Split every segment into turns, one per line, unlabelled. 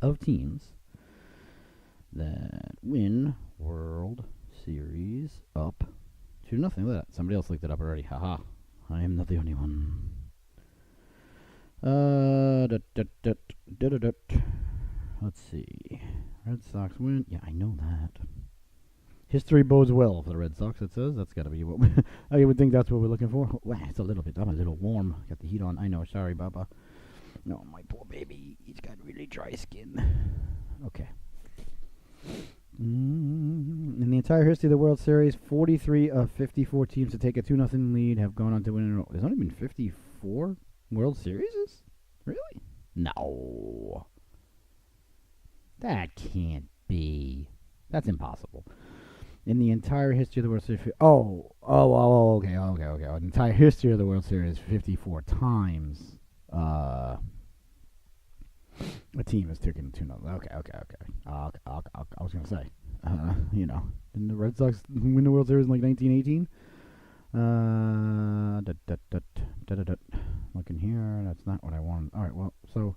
of teams that win World Series up 2-0. Look at that. Somebody else looked it up already. Haha. I am not the only one. Let's see. Red Sox win. Yeah, I know that. History bodes well for the Red Sox, it says. That's got to be what I would think that's what we're looking for. Wow, it's a little bit. I'm a little warm. Got the heat on. I know. Sorry, Baba. No, my poor baby. He's got really dry skin. Okay. In the entire history of the World Series, 43 of 54 teams to take a 2-0 lead have gone on to win. There's only been 54 World Series? Really? No. That can't be. That's impossible. In the entire history of the World Series, okay. The entire history of the World Series, 54 times a team has taken 2-0. Okay. I was going to say, didn't the Red Sox win the World Series in like 1918? Looking here, that's not what I wanted. All right, well, so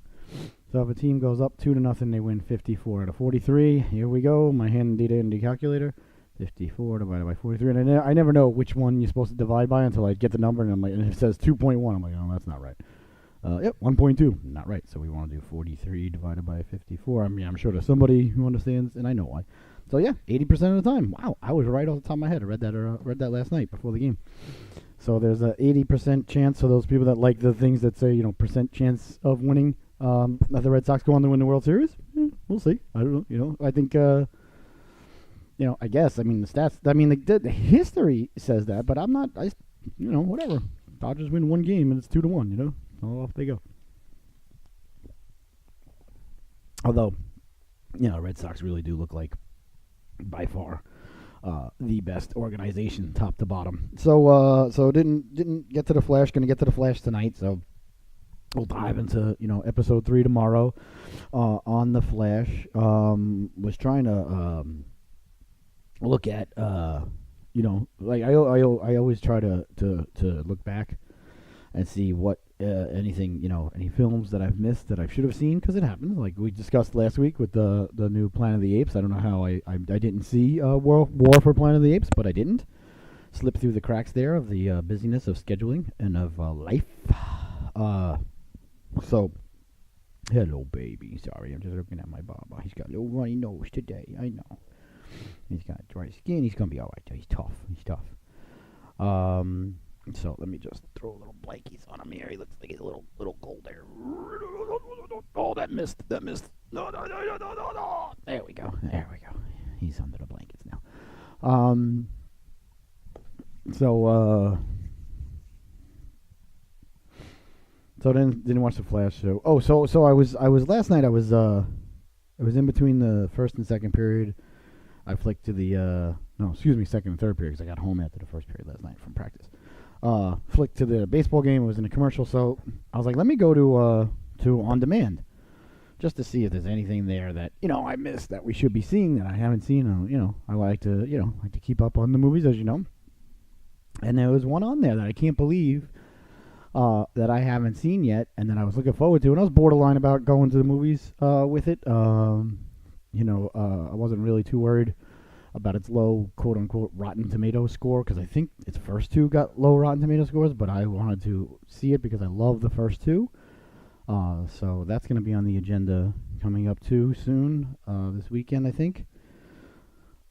if a team goes up 2-0, they win 54 out of 43. Here we go, my handy calculator. 54 divided by 43, and I never know which one you're supposed to divide by until I get the number, and I'm like, and it says 2.1. I'm like, oh, that's not right. Yep, 1.2, not right. So we want to do 43 divided by 54. I mean, I'm sure there's somebody who understands, and I know why. So yeah, 80% of the time. Wow, I was right off the top of my head. I read that last night before the game. So there's a 80% chance. So those people that like the things that say, percent chance of winning, that the Red Sox go on to win the World Series. We'll see. I don't know. I think. I guess. I mean, the stats. I mean, the history says that, but I'm not. Whatever. Dodgers win one game and it's 2-1. So off they go. Although, Red Sox really do look like, by far, the best organization, top to bottom. So didn't get to the Flash. Going to get to the Flash tonight. So we'll dive into episode 3 tomorrow on the Flash. Was trying to look at like I always try to look back and see what anything any films that I've missed that I should have seen, because it happens, like we discussed last week with the new Planet of the Apes. I don't know how I didn't see War for Planet of the Apes, but I didn't slip through the cracks there of the busyness of scheduling and of life. So hello baby, sorry, I'm just looking at my Baba. He's got a little runny nose today, I know. He's got dry skin. He's going to be all right. He's tough. So let me just throw a little blankies on him here. He looks like he's a little cold there. Oh, that missed. No. There we go. He's under the blankets now. So then didn't watch the Flash show. Oh, so I was last night. I was in between the first and second period. I flicked to the second and third period, because I got home after the first period last night from practice. Flicked to the baseball game. It was in a commercial, so I was like, let me go to On Demand, just to see if there's anything there that I missed that we should be seeing that I haven't seen. I like to keep up on the movies, as you know. And there was one on there that I can't believe that I haven't seen yet, and that I was looking forward to, and I was borderline about going to the movies with it. I wasn't really too worried about its low, quote-unquote, Rotten Tomatoes score, because I think its first two got low Rotten Tomatoes scores, but I wanted to see it because I love the first two. So that's going to be on the agenda coming up too soon, this weekend, I think.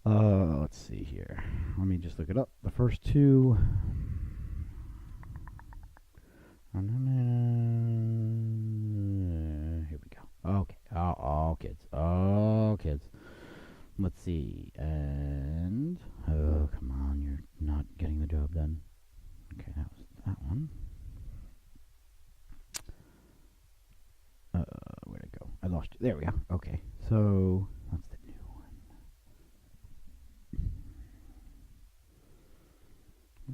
Let's see here. Let me just look it up. The first two. Here we go. Okay. Oh, kids. Oh, kids. Let's see. And oh, come on, you're not getting the job done. Okay, that was that one. Where'd it go? I lost you. There we go. Okay, so that's the new one.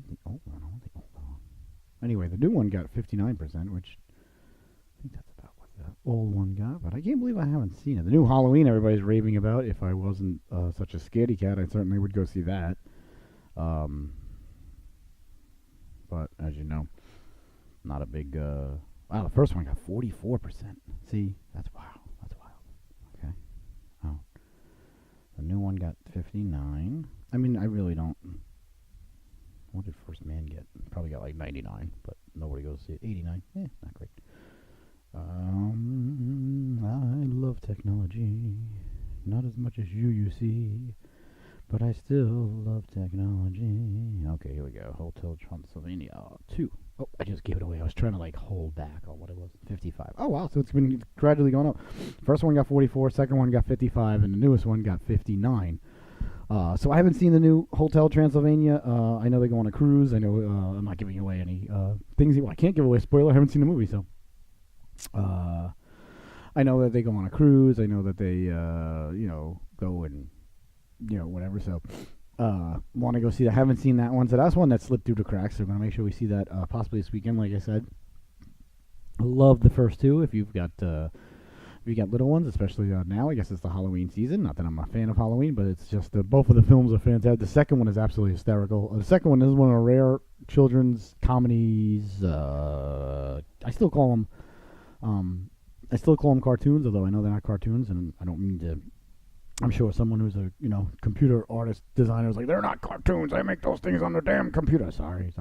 The old one. Anyway, the new one got 59%, which I think that's about what the old one got. But I can't believe I haven't seen it. The new Halloween everybody's raving about. If I wasn't such a scaredy cat, I certainly would go see that. But as you know, not a big. Wow, the first one got 44%. See, that's wild. 69. I mean, I really don't. What did First Man get? Probably got like 99, but nobody goes to see it. 89. Not great. I love technology. Not as much as you see. But I still love technology. Okay, here we go. Hotel Transylvania 2. Oh, I just gave it away. I was trying to hold back on what it was. 55. Oh, wow. So it's been gradually going up. First one got 44. Second one got 55. And the newest one got 59. So I haven't seen the new Hotel Transylvania. I know they go on a cruise. I know I'm not giving away any things. Well, I can't give away a spoiler. I haven't seen the movie, so. I know that they go on a cruise. I know that they, go and, whatever. So, want to go see that. Haven't seen that one. So that's one that slipped through the cracks. So we're going to make sure we see that possibly this weekend, like I said. Love the first two. If you've got little ones, especially now, I guess it's the Halloween season. Not that I'm a fan of Halloween, but it's just both of the films are fantastic. The second one is absolutely hysterical. The second one is one of the rare children's comedies. I still call them cartoons, although I know they're not cartoons, and I don't mean to. I'm sure someone who's a computer artist designer is like, they're not cartoons. I make those things on the damn computer. Sorry.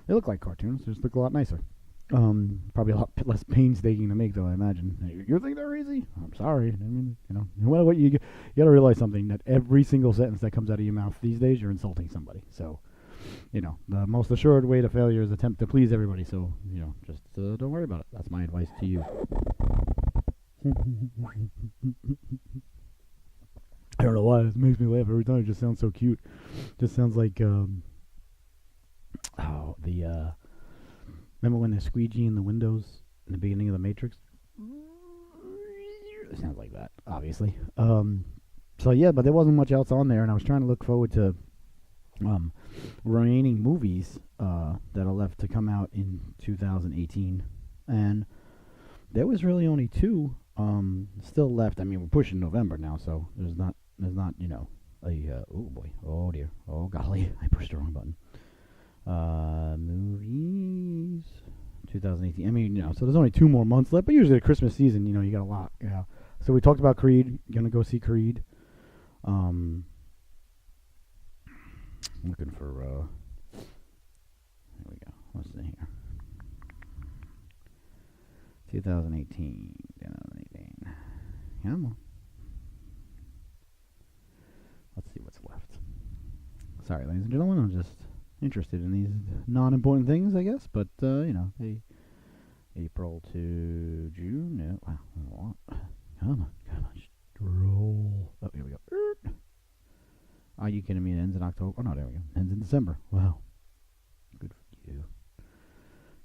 They look like cartoons. They just look a lot nicer. Probably a lot less painstaking to make, though, I imagine. You think they're easy? I'm sorry. I mean, no matter what you got to realize something, that every single sentence that comes out of your mouth these days, you're insulting somebody. So, the most assured way to failure is attempt to please everybody. So, just don't worry about it. That's my advice to you. I don't know why. It makes me laugh every time. It just sounds so cute. Just sounds like, remember when the squeegee in the windows in the beginning of The Matrix? It sounds like that, obviously. So yeah, but there wasn't much else on there, and I was trying to look forward to remaining movies that are left to come out in 2018, and there was really only two still left. I mean, we're pushing November now, so there's not oh boy, oh dear, oh golly, I pushed the wrong button. Movies 2018. I mean, so there's only 2 more months left, but usually the Christmas season, you got a lot. Yeah. So we talked about Creed. Gonna go see Creed. Looking for here we go. What's in here? 2018. Come on. Let's see what's left. Sorry, ladies and gentlemen, I'm just interested in these non-important things, I guess. But April to June. No, wow, a lot. Come on, roll. Oh, here we go. Are you kidding me? It ends in October. Oh no, there we go. Ends in December. Wow, good for you.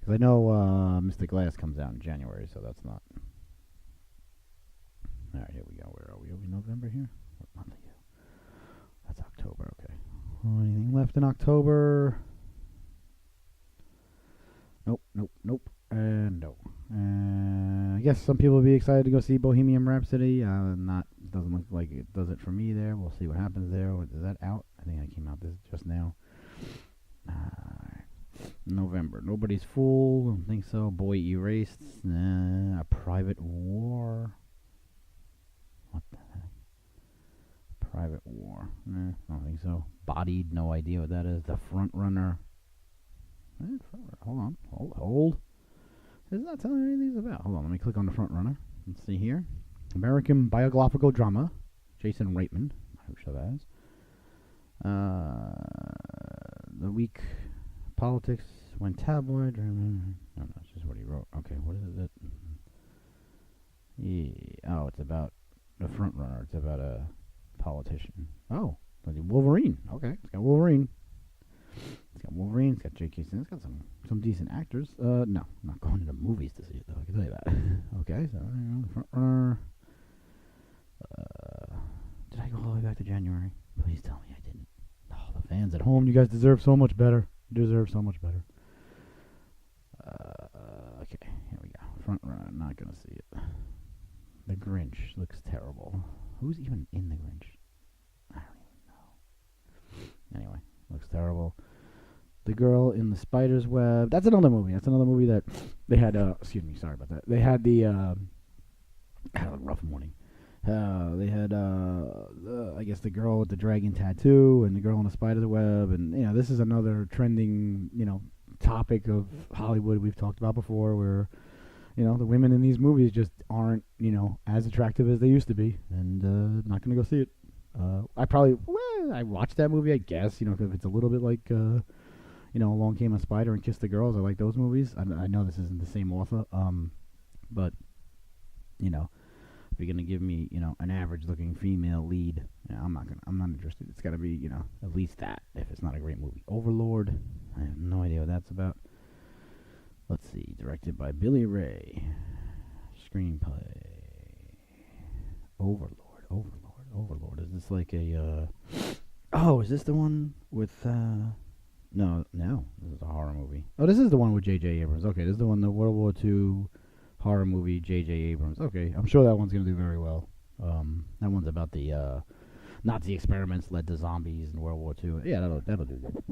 Because I know Mystic Glass comes out in January, so that's not. All right, here we go. Where are we? Are we November here? What month are you? That's October. Okay. Anything left in October? Nope. And no. I guess some people will be excited to go see Bohemian Rhapsody. Doesn't look like it does it for me there. We'll see what happens there. Is that out? I think I came out this just now. November. Nobody's Fool. Don't think so. Boy Erased. A Private War. What the heck? Private War. I don't think so. Bodied. No idea what that is. The Front Runner. Hold on. Hold. It's not telling me anything about. Hold on. Let me click on The Front Runner. Let's see here. American biographical drama. Jason Reitman. Who show that is. The Week. Politics went tabloid. No, it's just what he wrote. Okay, what is it? Yeah. Oh, it's about the front runner. It's about a politician. Oh, Wolverine. Okay, it's got Wolverine. It's got J.K. Simmons. It's got some decent actors. No, I'm not going to the movies to see it though. I can tell you that. Okay, so the front runner. Did I go all the way back to January? Please tell me I didn't. Oh, the fans at home, you guys deserve so much better. Deserve so much better. Okay, here we go. Front runner, not gonna see it. The Grinch looks terrible. Who's even in The Grinch? I don't even know. Anyway, looks terrible. The Girl in the Spider's Web. That's another movie. That they had. Excuse me, sorry about that. They had the. I had a rough morning. They had, I guess, the girl with the dragon tattoo and the girl on the spider web, and this is another trending, topic of Hollywood we've talked about before, where the women in these movies just aren't, as attractive as they used to be, and not gonna go see it. I watched that movie, I guess, because it's a little bit like, Along Came a Spider and Kiss the Girls. I like those movies. I know this isn't the same author, but if you're gonna give me, an average-looking female lead, I'm not interested. It's got to be, at least that. If it's not a great movie, Overlord, I have no idea what that's about. Let's see, directed by Billy Ray. Screenplay. Overlord. Is this like a? Oh, is this the one with? No. This is a horror movie. Oh, this is the one with J.J. Abrams. Okay, this is the one, the World War II horror movie, J.J. Abrams. Okay, I'm sure that one's going to do very well. That one's about the Nazi experiments led to zombies in World War II. Yeah, that'll do good.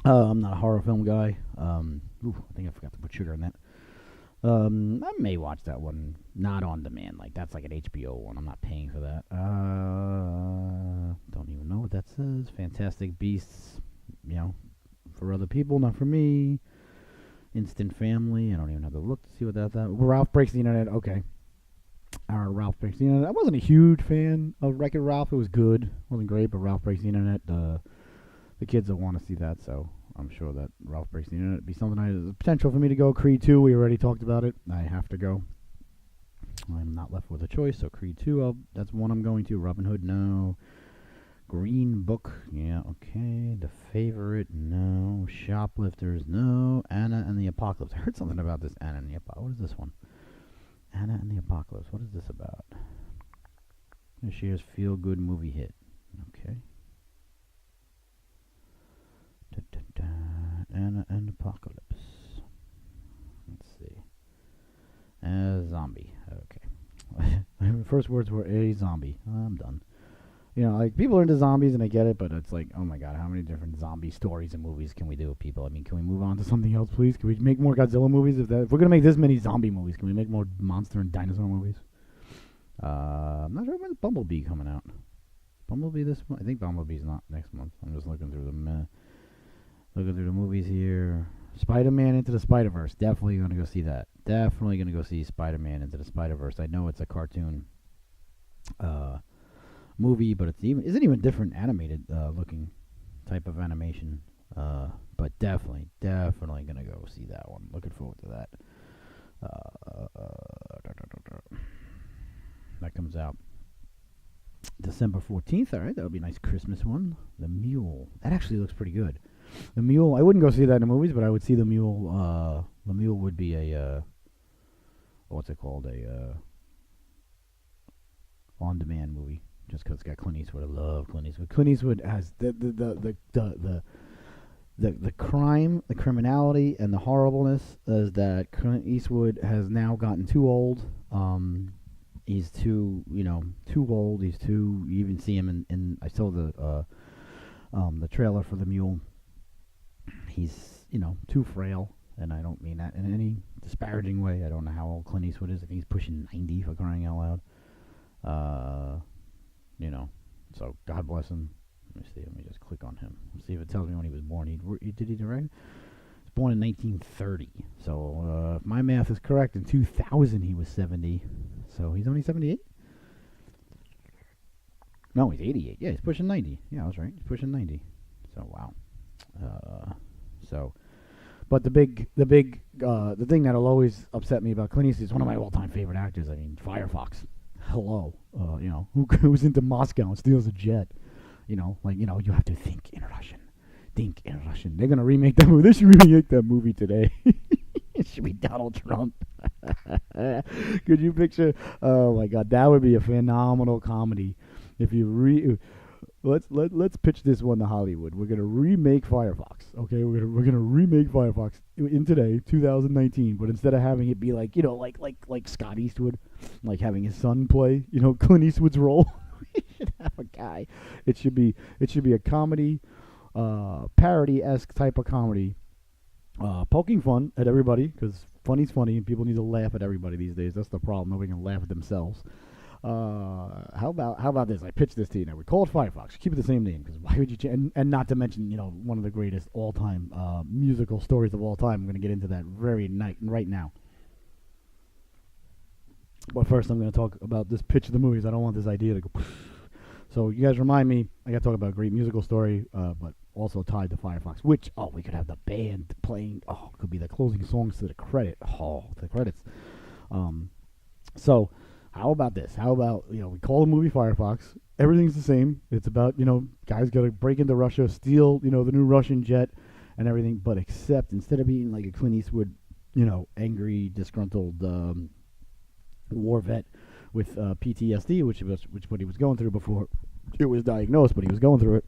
I'm not a horror film guy. I think I forgot to put sugar in that. I may watch that one, not on demand. Like, that's like an HBO one. I'm not paying for that. Don't even know what that says. Fantastic Beasts, for other people, not for me. Instant Family. I don't even have to look to see what that's at. Ralph Breaks the Internet. Okay. Ralph Breaks the Internet. I wasn't a huge fan of Wreck-It Ralph. It was good. It wasn't great, but Ralph Breaks the Internet, the kids will want to see that, so I'm sure that Ralph Breaks the Internet would be something. There's potential for me to go. Creed 2, we already talked about it. I have to go. I'm not left with a choice, so Creed 2, that's one I'm going to. Robin Hood, no. Green Book, yeah, okay. The Favorite, no. Shoplifters, no. Anna and the Apocalypse. I heard something about this Anna and the Apocalypse. What is this one? Anna and the Apocalypse. What is this about? This year's feel-good movie hit. Okay. Anna and Apocalypse. Let's see. Zombie. Okay. My first words were a zombie. I'm done. Like, people are into zombies and I get it, but it's like, oh my god, how many different zombie stories and movies can we do with people? I mean, can we move on to something else, please? Can we make more Godzilla movies? If we're gonna make this many zombie movies, can we make more monster and dinosaur movies? I'm not sure when's Bumblebee coming out. Bumblebee this month? I think Bumblebee's not next month. I'm just looking through the movies here. Spider-Man Into the Spider-Verse. Definitely going to go see that. Definitely going to go see Spider-Man Into the Spider-Verse. I know it's a cartoon movie, but isn't even different animated looking type of animation. But definitely going to go see that one. Looking forward to that. That comes out December 14th. All right, that'll be a nice Christmas one. The Mule. That actually looks pretty good. The Mule, I wouldn't go see that in the movies, but I would see The Mule. The Mule would be a, what's it called? A on-demand movie, just because it's got Clint Eastwood. I love Clint Eastwood. Clint Eastwood has the crime, the criminality, and the horribleness is that Clint Eastwood has now gotten too old. He's too old. He's too. You even see him in I saw the trailer for The Mule. He's, too frail, and I don't mean that in any disparaging way. I don't know how old Clint Eastwood is. I think he's pushing 90 for crying out loud. So God bless him. Let me see. Let me just click on him. See if it tells me when he was born. Did he direct? He was born in 1930. So if my math is correct, in 2000 he was 70. So he's only 78? No, he's 88. Yeah, he's pushing 90. Yeah, I was right. He's pushing 90. So wow. But the thing that'll always upset me about Clint Eastwood is one of my all-time favorite actors. I mean, Firefox. Hello. Who's into Moscow and steals a jet? You have to think in Russian. Think in Russian. They're gonna remake that movie. They should remake that movie today. It should be Donald Trump. Could you picture? Oh my God, that would be a phenomenal comedy. If you let's pitch this one to Hollywood. We're gonna remake Firefox. Okay, we're gonna remake Firefox in today, 2019. But instead of having it be like like Scott Eastwood, like having his son play Clint Eastwood's role, we should have a guy. It should be a comedy, parody-esque type of comedy poking fun at everybody because funny's funny and people need to laugh at everybody these days. That's the problem. Nobody can laugh at themselves. How about this? I pitched this to you now. We call it Firefox. Keep it the same name because why would you change? And not to mention, one of the greatest all-time musical stories of all time. I'm going to get into that right now. But first, I'm going to talk about this pitch of the movies. I don't want this idea to go. So you guys remind me. I got to talk about a great musical story, but also tied to Firefox. Which we could have the band playing. It could be the closing songs to the credits. So how about this? How about we call the movie Firefox. Everything's the same. It's about guys got to break into Russia, steal the new Russian jet and everything. But except instead of being like a Clint Eastwood, angry, disgruntled war vet with PTSD, which what he was going through before it was diagnosed, but he was going through it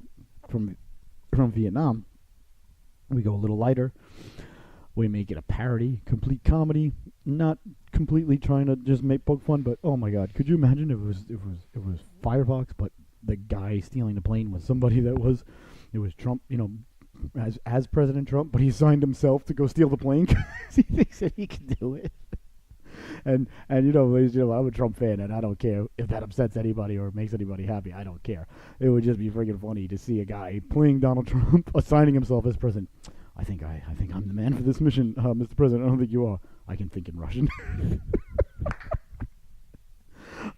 from Vietnam. We go a little lighter. We make it a parody, complete comedy, not completely trying to just make poke fun. But oh my God, could you imagine if it was Firefox, but the guy stealing the plane was somebody it was Trump, as President Trump, but he signed himself to go steal the plane because he thinks that he can do it. And ladies and gentlemen, I'm a Trump fan, and I don't care if that upsets anybody or makes anybody happy. I don't care. It would just be freaking funny to see a guy playing Donald Trump, assigning himself as president. I think I'm the man for this mission, Mr. President. I don't think you are. I can think in Russian.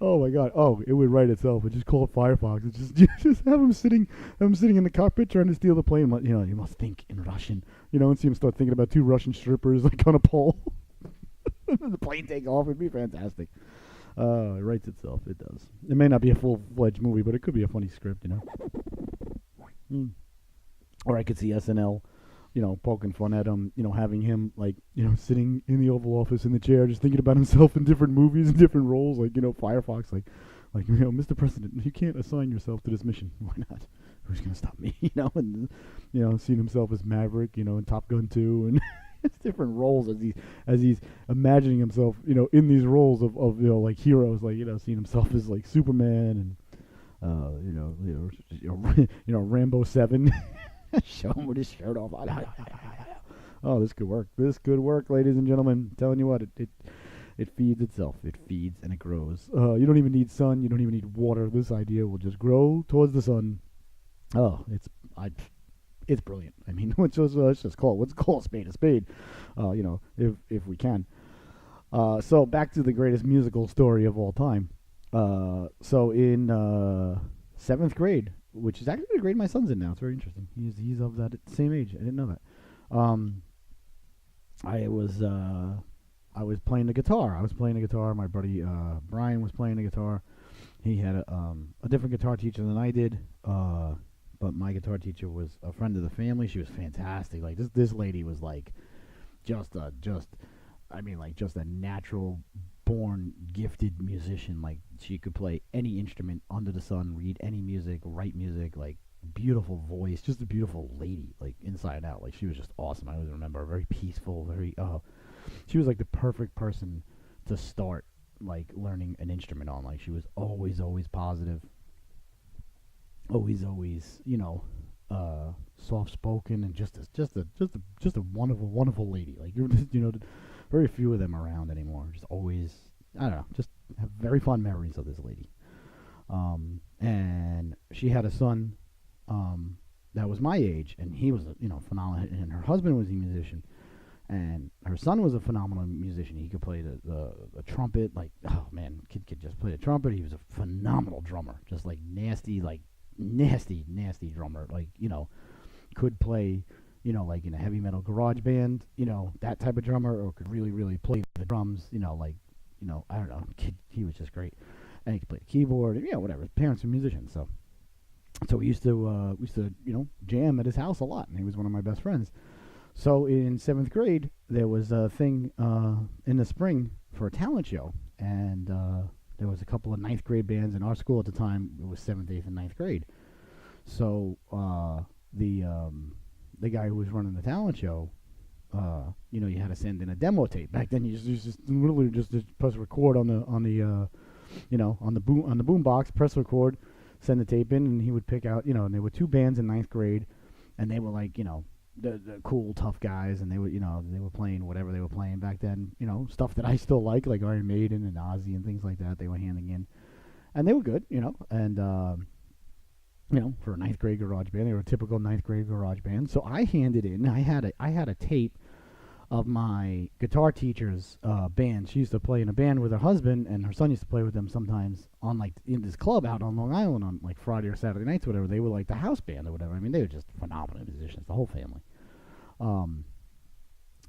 Oh my God! Oh, it would write itself. It just call it Firefox. It's just have him sitting in the cockpit trying to steal the plane. You must think in Russian. And see him start thinking about two Russian strippers like on a pole. The plane take off. It'd be fantastic. It writes itself. It does. It may not be a full-fledged movie, but it could be a funny script, Or I could see SNL, poking fun at him, having him, sitting in the Oval Office in the chair, just thinking about himself in different movies and different roles, Firefox, Mr. President, you can't assign yourself to this mission. Why not? Who's going to stop me? And, seeing himself as Maverick, in Top Gun 2, and different roles as he's imagining himself, in these roles of like heroes, seeing himself as like Superman and Rambo 7. Show him with his shirt off. Oh, this could work. This could work, ladies and gentlemen. I'm telling you what, it feeds itself. It feeds and it grows. You don't even need sun. You don't even need water. This idea will just grow towards the sun. Oh, it's brilliant. I mean, let's just call a spade a spade. If we can. So back to the greatest musical story of all time. So in 7th grade, which is actually the grade my son's in now. It's very interesting. He's of that same age. I didn't know that. I was playing the guitar. My buddy Brian was playing the guitar. He had a different guitar teacher than I did. But my guitar teacher was a friend of the family. She was fantastic. Like this lady was like just a natural born gifted musician. Like she could play any instrument under the sun, read any music, write music, like beautiful voice, just a beautiful lady, like inside and out. Like she was just awesome. I always remember her, very peaceful, she was like the perfect person to start like learning an instrument on. Like she was always positive. Always, soft spoken and just a wonderful lady. Like you're just, very few of them around anymore. Just always, I don't know, just have very fond memories of this lady. And she had a son, that was my age, and he was, phenomenal. And her husband was a musician, and her son was a phenomenal musician. He could play the trumpet. Like, oh man, kid could just play the trumpet. He was a phenomenal drummer, just like nasty drummer, like, could play, like in a heavy metal garage band, that type of drummer, or could really play the drums, I don't know, kid, he was just great. And he could play the keyboard, whatever. His parents were musicians, so we used to jam at his house a lot, and he was one of my best friends. So in 7th grade, there was a thing in the spring for a talent show, and there was a couple of 9th grade bands in our school at the time. It was 7th, 8th, and 9th grade. So the guy who was running the talent show, you had to send in a demo tape. Back then, you just literally just press record on the boom box, press record, send the tape in, and he would pick out, and there were 2 bands in 9th grade, and they were like, the cool tough guys, and they were playing whatever they were playing back then. Stuff that I still like Iron Maiden and Ozzy and things like that. They were handing in, and they were good. And for a ninth grade garage band, they were a typical ninth grade garage band. So I handed in. I had a tape of my guitar teacher's band. She used to play in a band with her husband, and her son used to play with them sometimes on in this club out on Long Island on like Friday or Saturday nights, or whatever. They were like the house band or whatever. I mean, they were just phenomenal musicians, the whole family.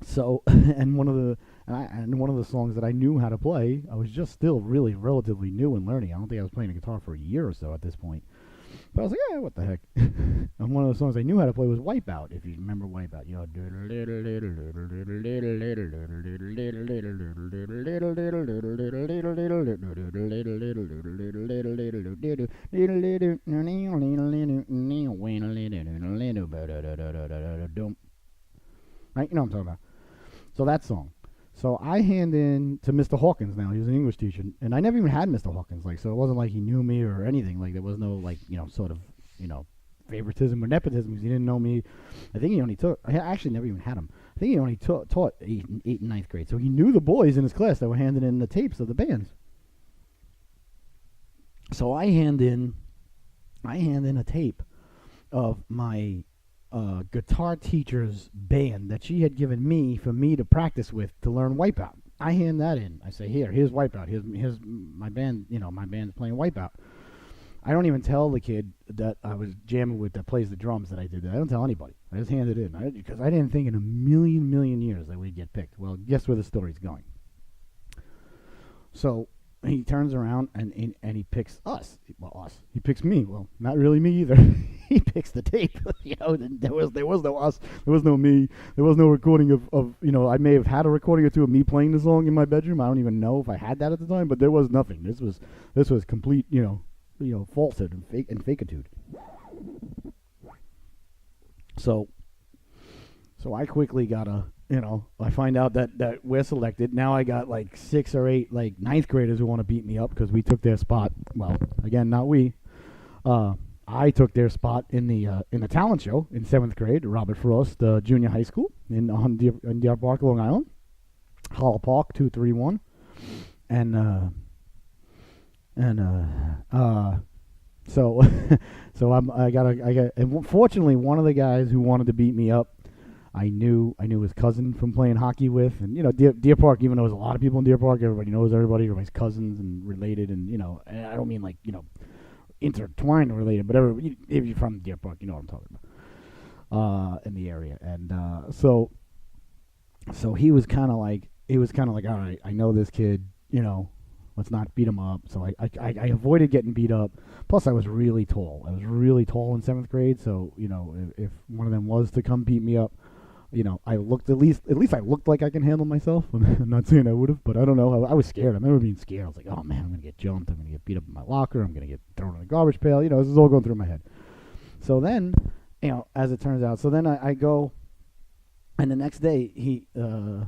So and one of the songs that I knew how to play, I was just still really relatively new and learning. I don't think I was playing a guitar for a year or so at this point. But I was like, yeah, what the heck? And one of the songs I knew how to play was Wipeout, if you remember Wipeout. Right? You know what I'm talking about. So that song. So I hand in to Mr. Hawkins now. He was an English teacher, and I never even had Mr. Hawkins. So it wasn't like he knew me or anything. Like there was no sort of favoritism or nepotism because he didn't know me. I think he only taught. I actually never even had him. I think he only taught 8 and 9th grade. So he knew the boys in his class that were handing in the tapes of the bands. So I hand in a tape of my guitar teacher's band that she had given me for me to practice with to learn Wipeout. I hand that in. I say, here's Wipeout. Here's my band. My band's playing Wipeout. I don't even tell the kid that I was jamming with that plays the drums that I did that. I don't tell anybody. I just hand it in because I didn't think in a million years that we'd get picked. Well, guess where the story's going. So he turns around and he picks us. Well, us. He picks me. Well, not really me either. He picks the tape. There was no us. There was no me. There was no recording of I may have had a recording or two of me playing the song in my bedroom. I don't even know if I had that at the time, but there was nothing. This was complete, falsehood and fakeitude. So I quickly got I find out that we're selected. Now I got like 6 or 8 like 9th graders who want to beat me up because we took their spot. Well, again, not we. I took their spot in the talent show in 7th grade, Robert Frost Junior High School in Deer Park, Long Island, Hollow Park 231, and and fortunately one of the guys who wanted to beat me up, I knew his cousin from playing hockey with, and Deer Park, even though there's a lot of people in Deer Park, everybody knows everybody's cousins and related, and and I don't mean like intertwined and related, but if you're from Deer Park, you know what I'm talking about in the area, and so he was kind of like, all right, I know this kid, let's not beat him up. So I avoided getting beat up. Plus, I was really tall. I was really tall in 7th grade. So if one of them was to come beat me up, I looked at least I looked like I can handle myself. I'm not saying I would have, but I don't know. I was scared. I remember being scared. I was like, oh man, I'm gonna get jumped. I'm gonna get beat up in my locker. I'm gonna get thrown in a garbage pail. This is all going through my head. So then, as it turns out, I go, and the next day Mr.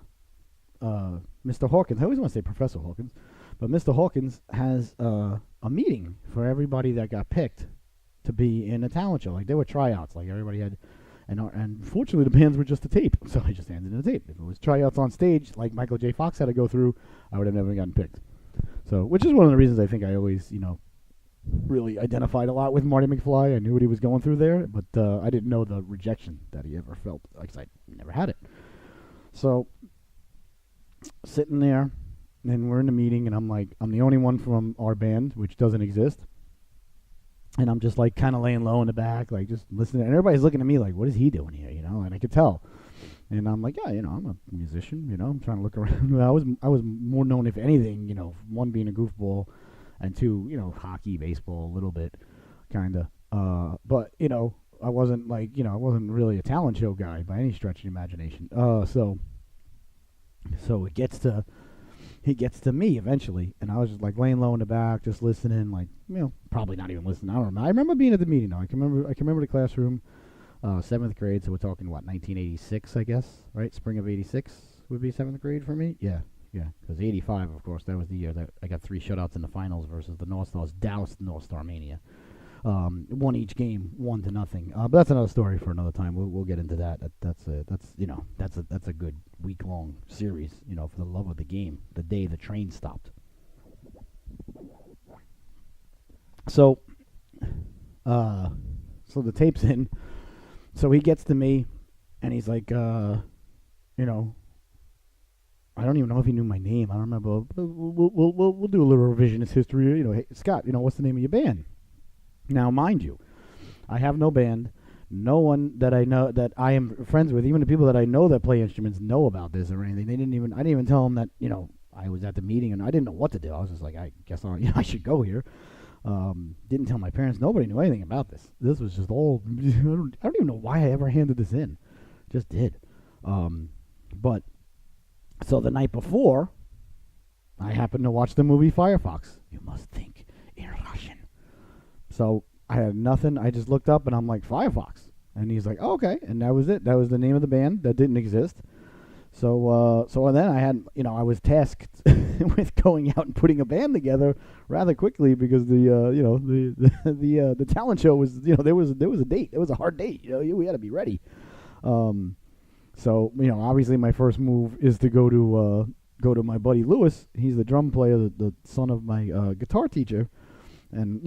Hawkins. I always want to say Professor Hawkins. But Mr. Hawkins has a meeting for everybody that got picked to be in a talent show. Like, there were tryouts. Like, everybody had... And fortunately, the bands were just a tape. So I just handed in a tape. If it was tryouts on stage, like Michael J. Fox had to go through, I would have never gotten picked. So, which is one of the reasons I think I always, really identified a lot with Marty McFly. I knew what he was going through there. But I didn't know the rejection that he ever felt. Because I never had it. So, sitting there... And we're in the meeting, and I'm the only one from our band, which doesn't exist. And I'm just like kind of laying low in the back, like just listening. And everybody's looking at me like, what is he doing here, And I could tell. And I'm like, yeah, I'm a musician, I'm trying to look around. I was more known, if anything, one being a goofball, and 2, hockey, baseball, a little bit, kind of. But I wasn't I wasn't really a talent show guy by any stretch of the imagination. So it gets to me eventually, and I was just like laying low in the back, just listening, like probably not even listening. I don't know. I remember being at the meeting though. I can remember the classroom, 7th grade. So we're talking 1986, I guess, right? Spring of '86 would be 7th grade for me. Yeah. Because '85, of course, that was the year that I got 3 shutouts in the finals versus the North Stars, doused North Star Mania. won each game 1-0. But that's another story for another time. We'll get into that. That's a good week-long series. For the love of the game. The day the train stopped. So the tape's in. So he gets to me, and he's like, I don't even know if he knew my name. I don't remember. We'll do a little revisionist history. Hey, Scott, what's the name of your band? Now, mind you, I have no band. No one that I know that I am friends with, even the people that I know that play instruments, know about this or anything. I didn't even tell them that I was at the meeting and I didn't know what to do. I was just like, I guess I should go here. Didn't tell my parents. Nobody knew anything about this. This was just all. I don't even know why I ever handed this in. Just did. But so the night before, I happened to watch the movie Firefox. You must think in Russian. So I had nothing. I just looked up and I'm like, Firefox. And he's like, oh, okay. And that was it. That was the name of the band that didn't exist. So then I had, I was tasked with going out and putting a band together rather quickly because the talent show was, there was a date. It was a hard date. We had to be ready. So obviously my first move is to go to my buddy Lewis. He's the drum player, the son of my guitar teacher, and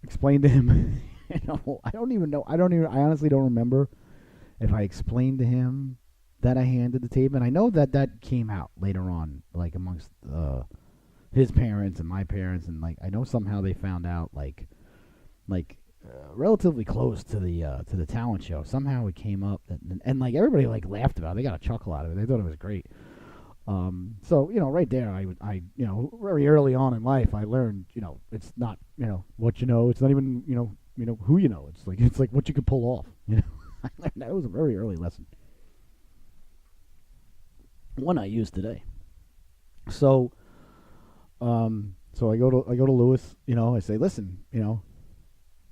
explain to him. I honestly don't remember if I explained to him that I handed the tape, and I know that came out later on, like amongst his parents and my parents, and like I know somehow they found out like relatively close to the talent show. Somehow it came up, and like everybody like laughed about it. They got a chuckle out of it. They thought it was great. So right there, I very early on in life, I learned it's not what it's not even who it's like what you could pull off. I learned that. It was a very early lesson. One I use today. So I go to Lewis. I say, listen,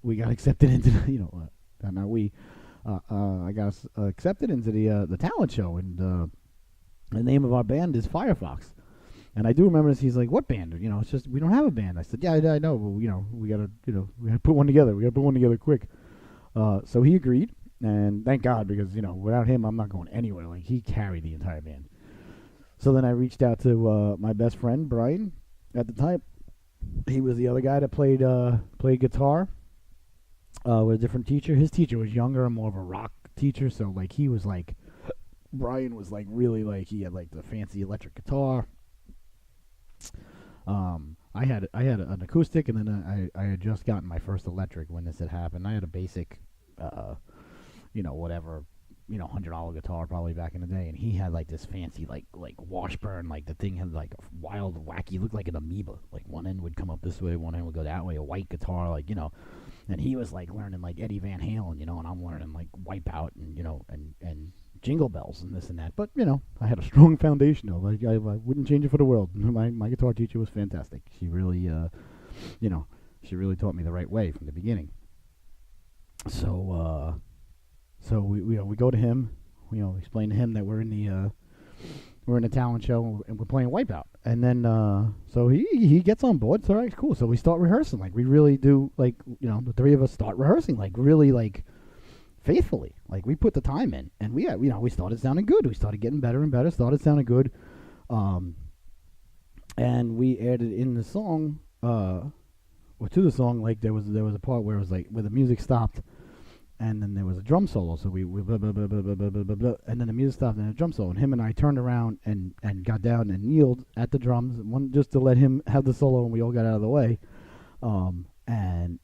we got accepted into not we. I got accepted into the talent show, and the name of our band is Firefox. And I do remember this. He's like, "What band? It's just we don't have a band." I said, "Yeah, I know, but we gotta put one together. We gotta put one together quick." So he agreed, and thank God, because without him, I'm not going anywhere. Like, he carried the entire band. So then I reached out to my best friend Brian. At the time, he was the other guy that played guitar with a different teacher. His teacher was younger and more of a rock teacher, so like he was like, Brian was like really like, he had like the fancy electric guitar. I had an acoustic, and then I had just gotten my first electric when this had happened. I had a basic, whatever, $100 guitar probably back in the day, and he had like this fancy like Washburn, like the thing had like a wild, wacky, looked like an amoeba. Like one end would come up this way, one end would go that way. A white guitar, like and he was like learning like Eddie Van Halen, and I'm learning like Wipeout and and Jingle Bells and this and that. But I had a strong foundation though. Like I wouldn't change it for the world. My guitar teacher was fantastic. She really, she really taught me the right way from the beginning. So we go to him. Explain to him that we're in the talent show and we're playing Wipeout. And then so he gets on board. So all right, cool. So we start rehearsing. Like we really do. Like the three of us start rehearsing. Like really like faithfully. Like we put the time in, and we started sounding good. We started getting better and better. Started sounding good. And we added in the song, or to the song, like there was a part where it was like where the music stopped. And then there was a drum solo, so we blah, blah, blah, blah, blah, blah, blah, blah, and then the music stopped and a drum solo. And him and I turned around and got down and kneeled at the drums, just to let him have the solo, and we all got out of the way. And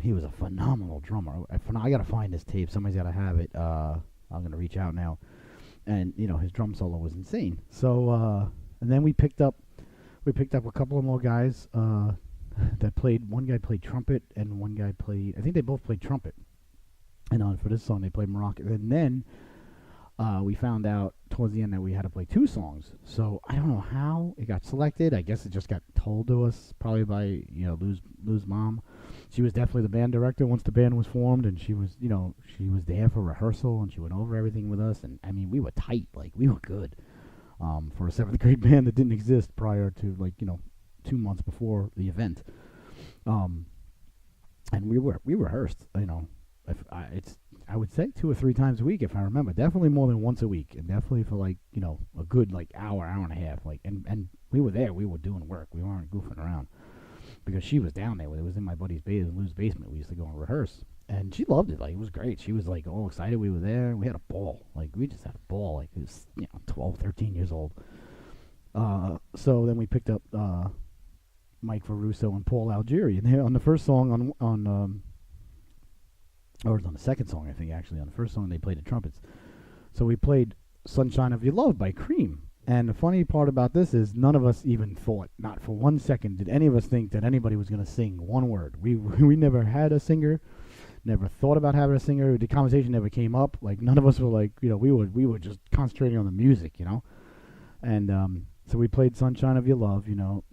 he was a phenomenal drummer. I gotta find this tape. Somebody's gotta have it. I'm gonna reach out now. And his drum solo was insane. So and then we picked up a couple of more guys that played. One guy played trumpet, and one guy played. I think they both played trumpet. And for this song, they played maracas. And then we found out towards the end that we had to play two songs. So I don't know how it got selected. I guess it just got told to us, probably by Lou's mom. She was definitely the band director once the band was formed, and she was there for rehearsal, and she went over everything with us. And I mean, we were tight, like we were good for a 7th grade band that didn't exist prior to 2 months before the event. and we rehearsed. If I would say 2 or 3 times a week if I remember. Definitely more than once a week, and definitely for like a good like hour and a half. Like and we were there. We were doing work. We weren't goofing around because she was down there. It was in my buddy's Lou's basement. We used to go and rehearse, and she loved it. Like it was great. She was like all excited. We were there. We had a ball. Like we just had a ball. Like it was 12, 13 years old. So then we picked up Mike Ferruso and Paul Algieri, and they on the first song or it was on the second song, I think, actually. On the first song, they played the trumpets. So we played Sunshine of Your Love by Cream. And the funny part about this is none of us even thought, not for 1 second, did any of us think that anybody was going to sing one word. We never had a singer, never thought about having a singer. The conversation never came up. Like, none of us were like, we were just concentrating on the music, And so we played Sunshine of Your Love, So,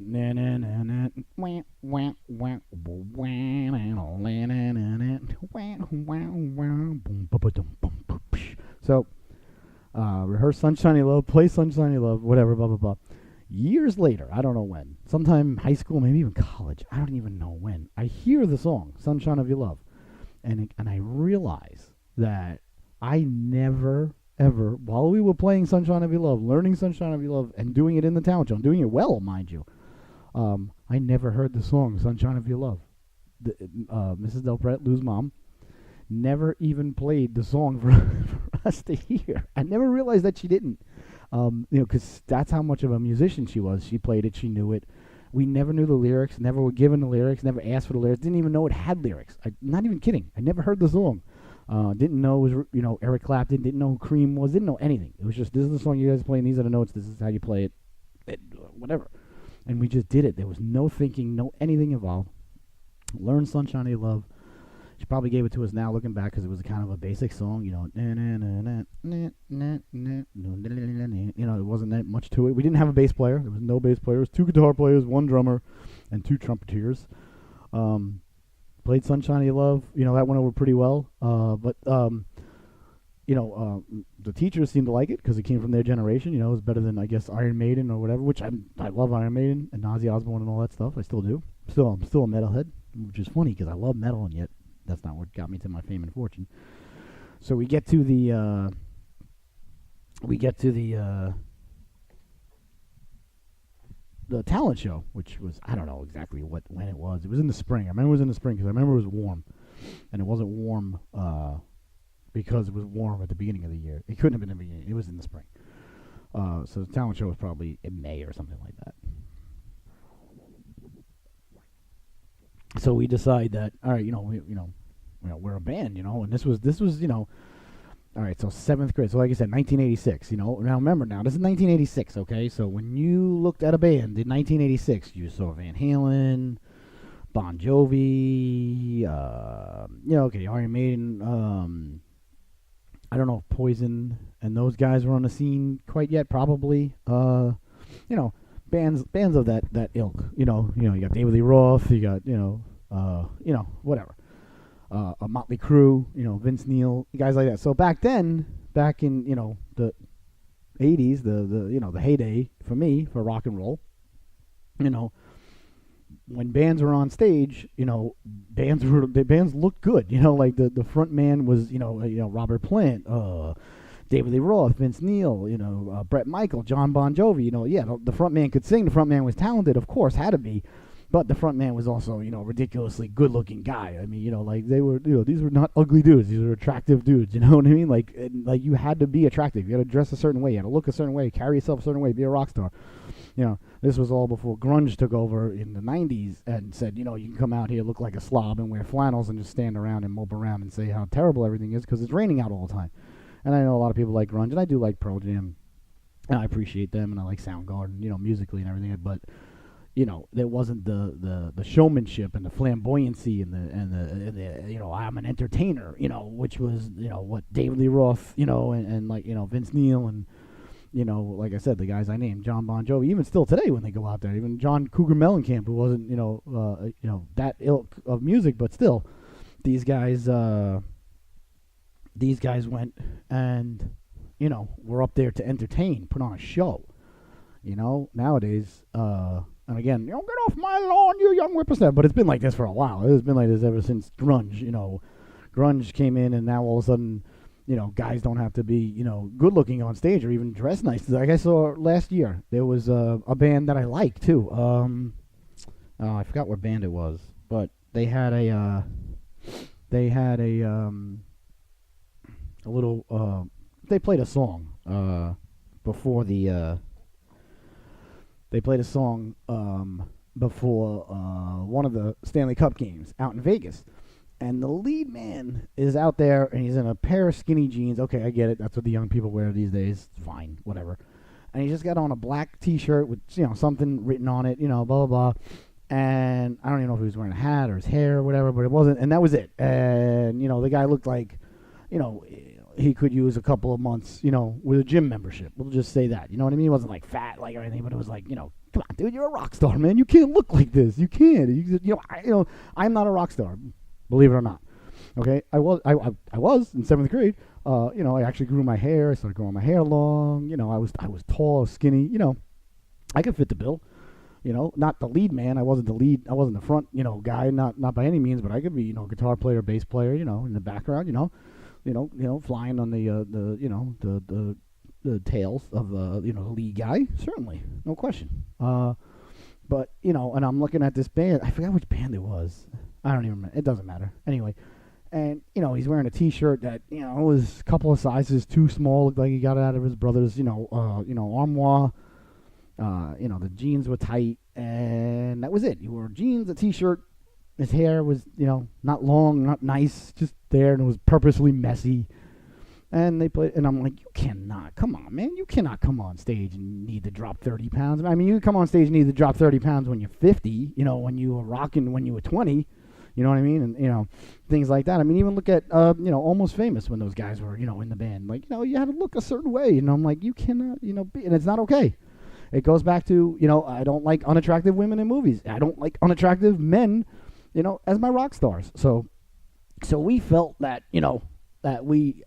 rehearse Sunshine of Your Love, play Sunshine of Your Love, whatever, blah, blah, blah. Years later, I don't know when, sometime high school, maybe even college, I don't even know when, I hear the song, Sunshine of Your Love, and I realize that I never ever, while we were playing Sunshine of Your Love, learning Sunshine of Your Love, and doing it in the talent show, and doing it well, mind you, I never heard the song Sunshine of Your Love. Mrs. Delpret, Lou's mom, never even played the song for us to hear. I never realized that she didn't, because that's how much of a musician she was. She played it, she knew it. We never knew the lyrics, never were given the lyrics, never asked for the lyrics, didn't even know it had lyrics. Not even kidding. I never heard the song. Didn't know it was, Eric Clapton, didn't know who Cream was, didn't know anything. It was just, this is the song you guys are playing, these are the notes, this is how you play it, whatever. And we just did it. There was no thinking, no anything involved. Learned Sunshine of Your Love. She probably gave it to us now looking back because it was kind of a basic song, it wasn't that much to it. We didn't have a bass player. There was no bass player. It was 2 guitar players, 1 drummer, and 2 trumpeters. Played Sunshine of Your Love. That went over pretty well. But the teachers seemed to like it because it came from their generation. It was better than, I guess, Iron Maiden or whatever, which I love Iron Maiden and Ozzy Osbourne and all that stuff. I still do. I'm still a metalhead, which is funny because I love metal, and yet that's not what got me to my fame and fortune. So we get to the talent show, which was, I don't know exactly when it was. It was in the spring. I remember it was in the spring because I remember it was warm, and it wasn't warm because it was warm at the beginning of the year. It couldn't have been in the beginning. It was in the spring. So the talent show was probably in May or something like that. So we decide that, all right, we're a band, and this was, all right, so 7th grade. So like I said, 1986, Now remember, this is 1986, okay? So when you looked at a band in 1986, you saw Van Halen, Bon Jovi, Iron Maiden. I don't know if Poison and those guys were on the scene quite yet. Probably. Bands of that ilk. You got David Lee Roth. You got whatever. A Motley Crue, Vince Neil, guys like that. So back in the 80s, the heyday for me for rock and roll, when bands were on stage, bands looked good. Like the front man was Robert Plant, David Lee Roth, Vince Neil, Brett Michael, John Bon Jovi. The front man could sing. The front man was talented, of course, had to be. But the front man was also, ridiculously good-looking guy. I mean, like they were, these were not ugly dudes. These were attractive dudes. You know what I mean? Like you had to be attractive. You had to dress a certain way. You had to look a certain way. Carry yourself a certain way. Be a rock star. This was all before grunge took over in the 90s and said, you can come out here, look like a slob, and wear flannels and just stand around and mope around and say how terrible everything is because it's raining out all the time. And I know a lot of people like grunge, and I do like Pearl Jam, and I appreciate them, and I like Soundgarden, musically and everything, but there wasn't the showmanship and the flamboyancy and the I'm an entertainer, which was what David Lee Roth, and like Vince Neil and like I said, the guys I named, John Bon Jovi, even still today when they go out there, even John Cougar Mellencamp, who wasn't that ilk of music, but still these guys went and were up there to entertain, put on a show. Nowadays, And again, get off my lawn, you young whippersnapper. But it's been like this for a while. It's been like this ever since grunge. Grunge came in, and now all of a sudden, guys don't have to be, good looking on stage or even dress nice. Like I saw last year, there was a band that I liked too. I forgot what band it was, but they had a little. They played a song before the. They played a song before one of the Stanley Cup games out in Vegas. And the lead man is out there, and he's in a pair of skinny jeans. Okay, I get it. That's what the young people wear these days. Fine, whatever. And he just got on a black T-shirt with, something written on it, blah, blah, blah. And I don't even know if he was wearing a hat or his hair or whatever, but it wasn't. And that was it. And, the guy looked like, he could use a couple of months, with a gym membership. We'll just say that. You know what I mean? He wasn't like fat or anything, but it was like, come on, dude, you're a rock star, man. You can't look like this. You can't. I'm not a rock star, believe it or not. Okay, I was in 7th grade. I actually grew my hair. I started growing my hair long. I was tall, I was skinny. I could fit the bill. Not the lead man. I wasn't the lead. I wasn't the front, guy. Not by any means, but I could be, guitar player, bass player. In the background. Flying on the tails of the lead guy, certainly, no question. But and I'm looking at this band. I forgot which band it was. I don't even remember. It doesn't matter. Anyway, and he's wearing a T-shirt that was a couple of sizes too small. Looked like he got it out of his brother's armoire. The jeans were tight, and that was it. He wore jeans, a T-shirt. His hair was, not long, not nice, just there, and it was purposely messy. And they played, and I'm like, you cannot, come on, man, you cannot come on stage and need to drop 30 pounds. I mean, you come on stage and need to drop 30 pounds when you're 50, when you were rocking when you were 20, you know what I mean? And, things like that. I mean, even look at, Almost Famous when those guys were, in the band. Like, you had to look a certain way, and I'm like, you cannot, be, and it's not okay. It goes back to, I don't like unattractive women in movies. I don't like unattractive men, as my rock stars. So we felt that, that we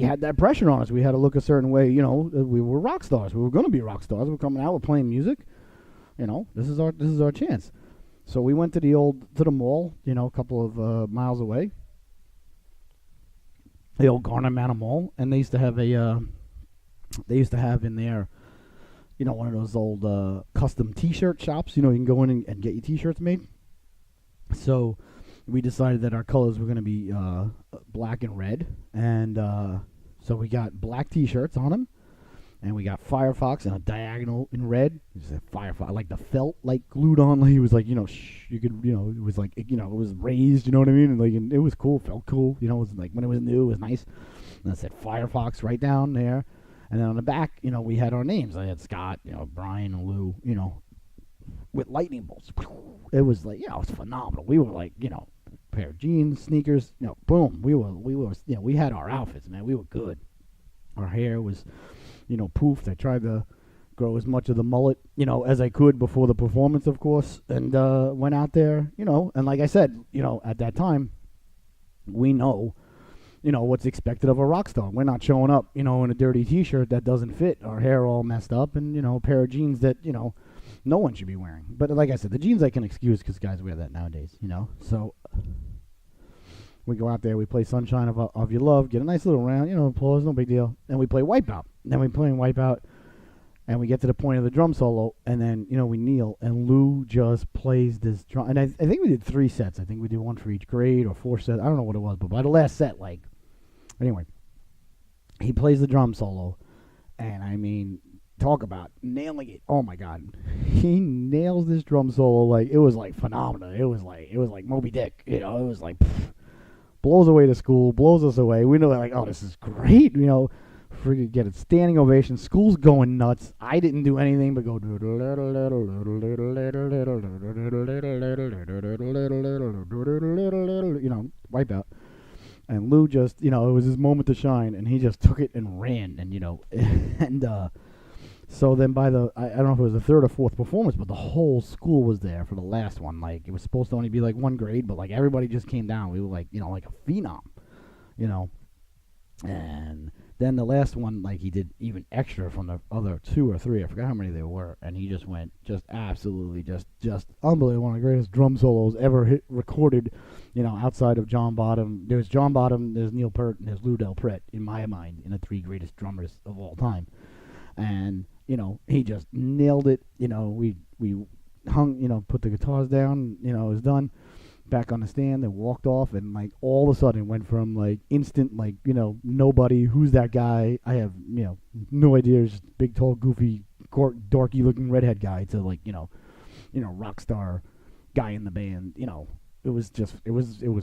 had that pressure on us. We had to look a certain way, we were rock stars. We were going to be rock stars. We're coming out, we're playing music. This is our chance. So we went to the mall, a couple of miles away. The old Garner Manor Mall, and they used to have in there, one of those old custom T-shirt shops. You can go in and get your T-shirts made. So we decided that our colors were going to be black and red, and so we got black T-shirts on them, and we got Firefox and a diagonal in red. It said Firefox, like the felt glued on. Like, it was like, you could, it was like, it was raised. You know what I mean? And it was cool, felt cool. It was like when it was new, it was nice. And it said Firefox right down there, and then on the back, we had our names. I had Scott, Brian, and Lou, with lightning bolts. It was like, it was phenomenal. We were like, pair of jeans, sneakers, boom. We had our outfits, man. We were good. Our hair was, poofed. I tried to grow as much of the mullet, as I could before the performance, of course, and went out there, and like I said, at that time, we know, what's expected of a rock star. We're not showing up, in a dirty T-shirt that doesn't fit, our hair all messed up, and, a pair of jeans that, no one should be wearing. But like I said, the jeans I can excuse because guys wear that nowadays, So we go out there, we play Sunshine of Your Love, get a nice little round, applause, no big deal. And we play Wipeout. Then we play Wipeout, and we get to the point of the drum solo, and then, we kneel, and Lou just plays this drum. And I think we did 3 sets. I think we did one for each grade or 4 sets. I don't know what it was, but by the last set, anyway, he plays the drum solo, and I mean, talk about nailing it. Oh my God. He nails this drum solo it was phenomenal. It was like Moby Dick. It was like blows away the school, blows us away. We know oh, this is great. Freaking get a standing ovation. School's going nuts. I didn't do anything but go Wipeout. And Lou just, it was his moment to shine, and he just took it and ran, and and so then by the, I don't know if it was the 3rd or 4th performance, but the whole school was there for the last one. It was supposed to only be one grade, but everybody just came down. We were like a phenom, and Then the last one, like he did even extra from the other two or three. I forgot how many there were, and he just went just absolutely just unbelievable. One of the greatest drum solos ever recorded. Outside of John Bottom, there's John Bottom, there's Neil Peart, and there's Lou Del Pret in my mind, in the three greatest drummers of all time. And he just nailed it. We hung, put the guitars down. It was done. Back on the stand, and walked off, and like all of a sudden went from like instant like nobody, who's that guy, I have no idea, just big tall goofy dorky looking redhead guy, to like rock star guy in the band. It was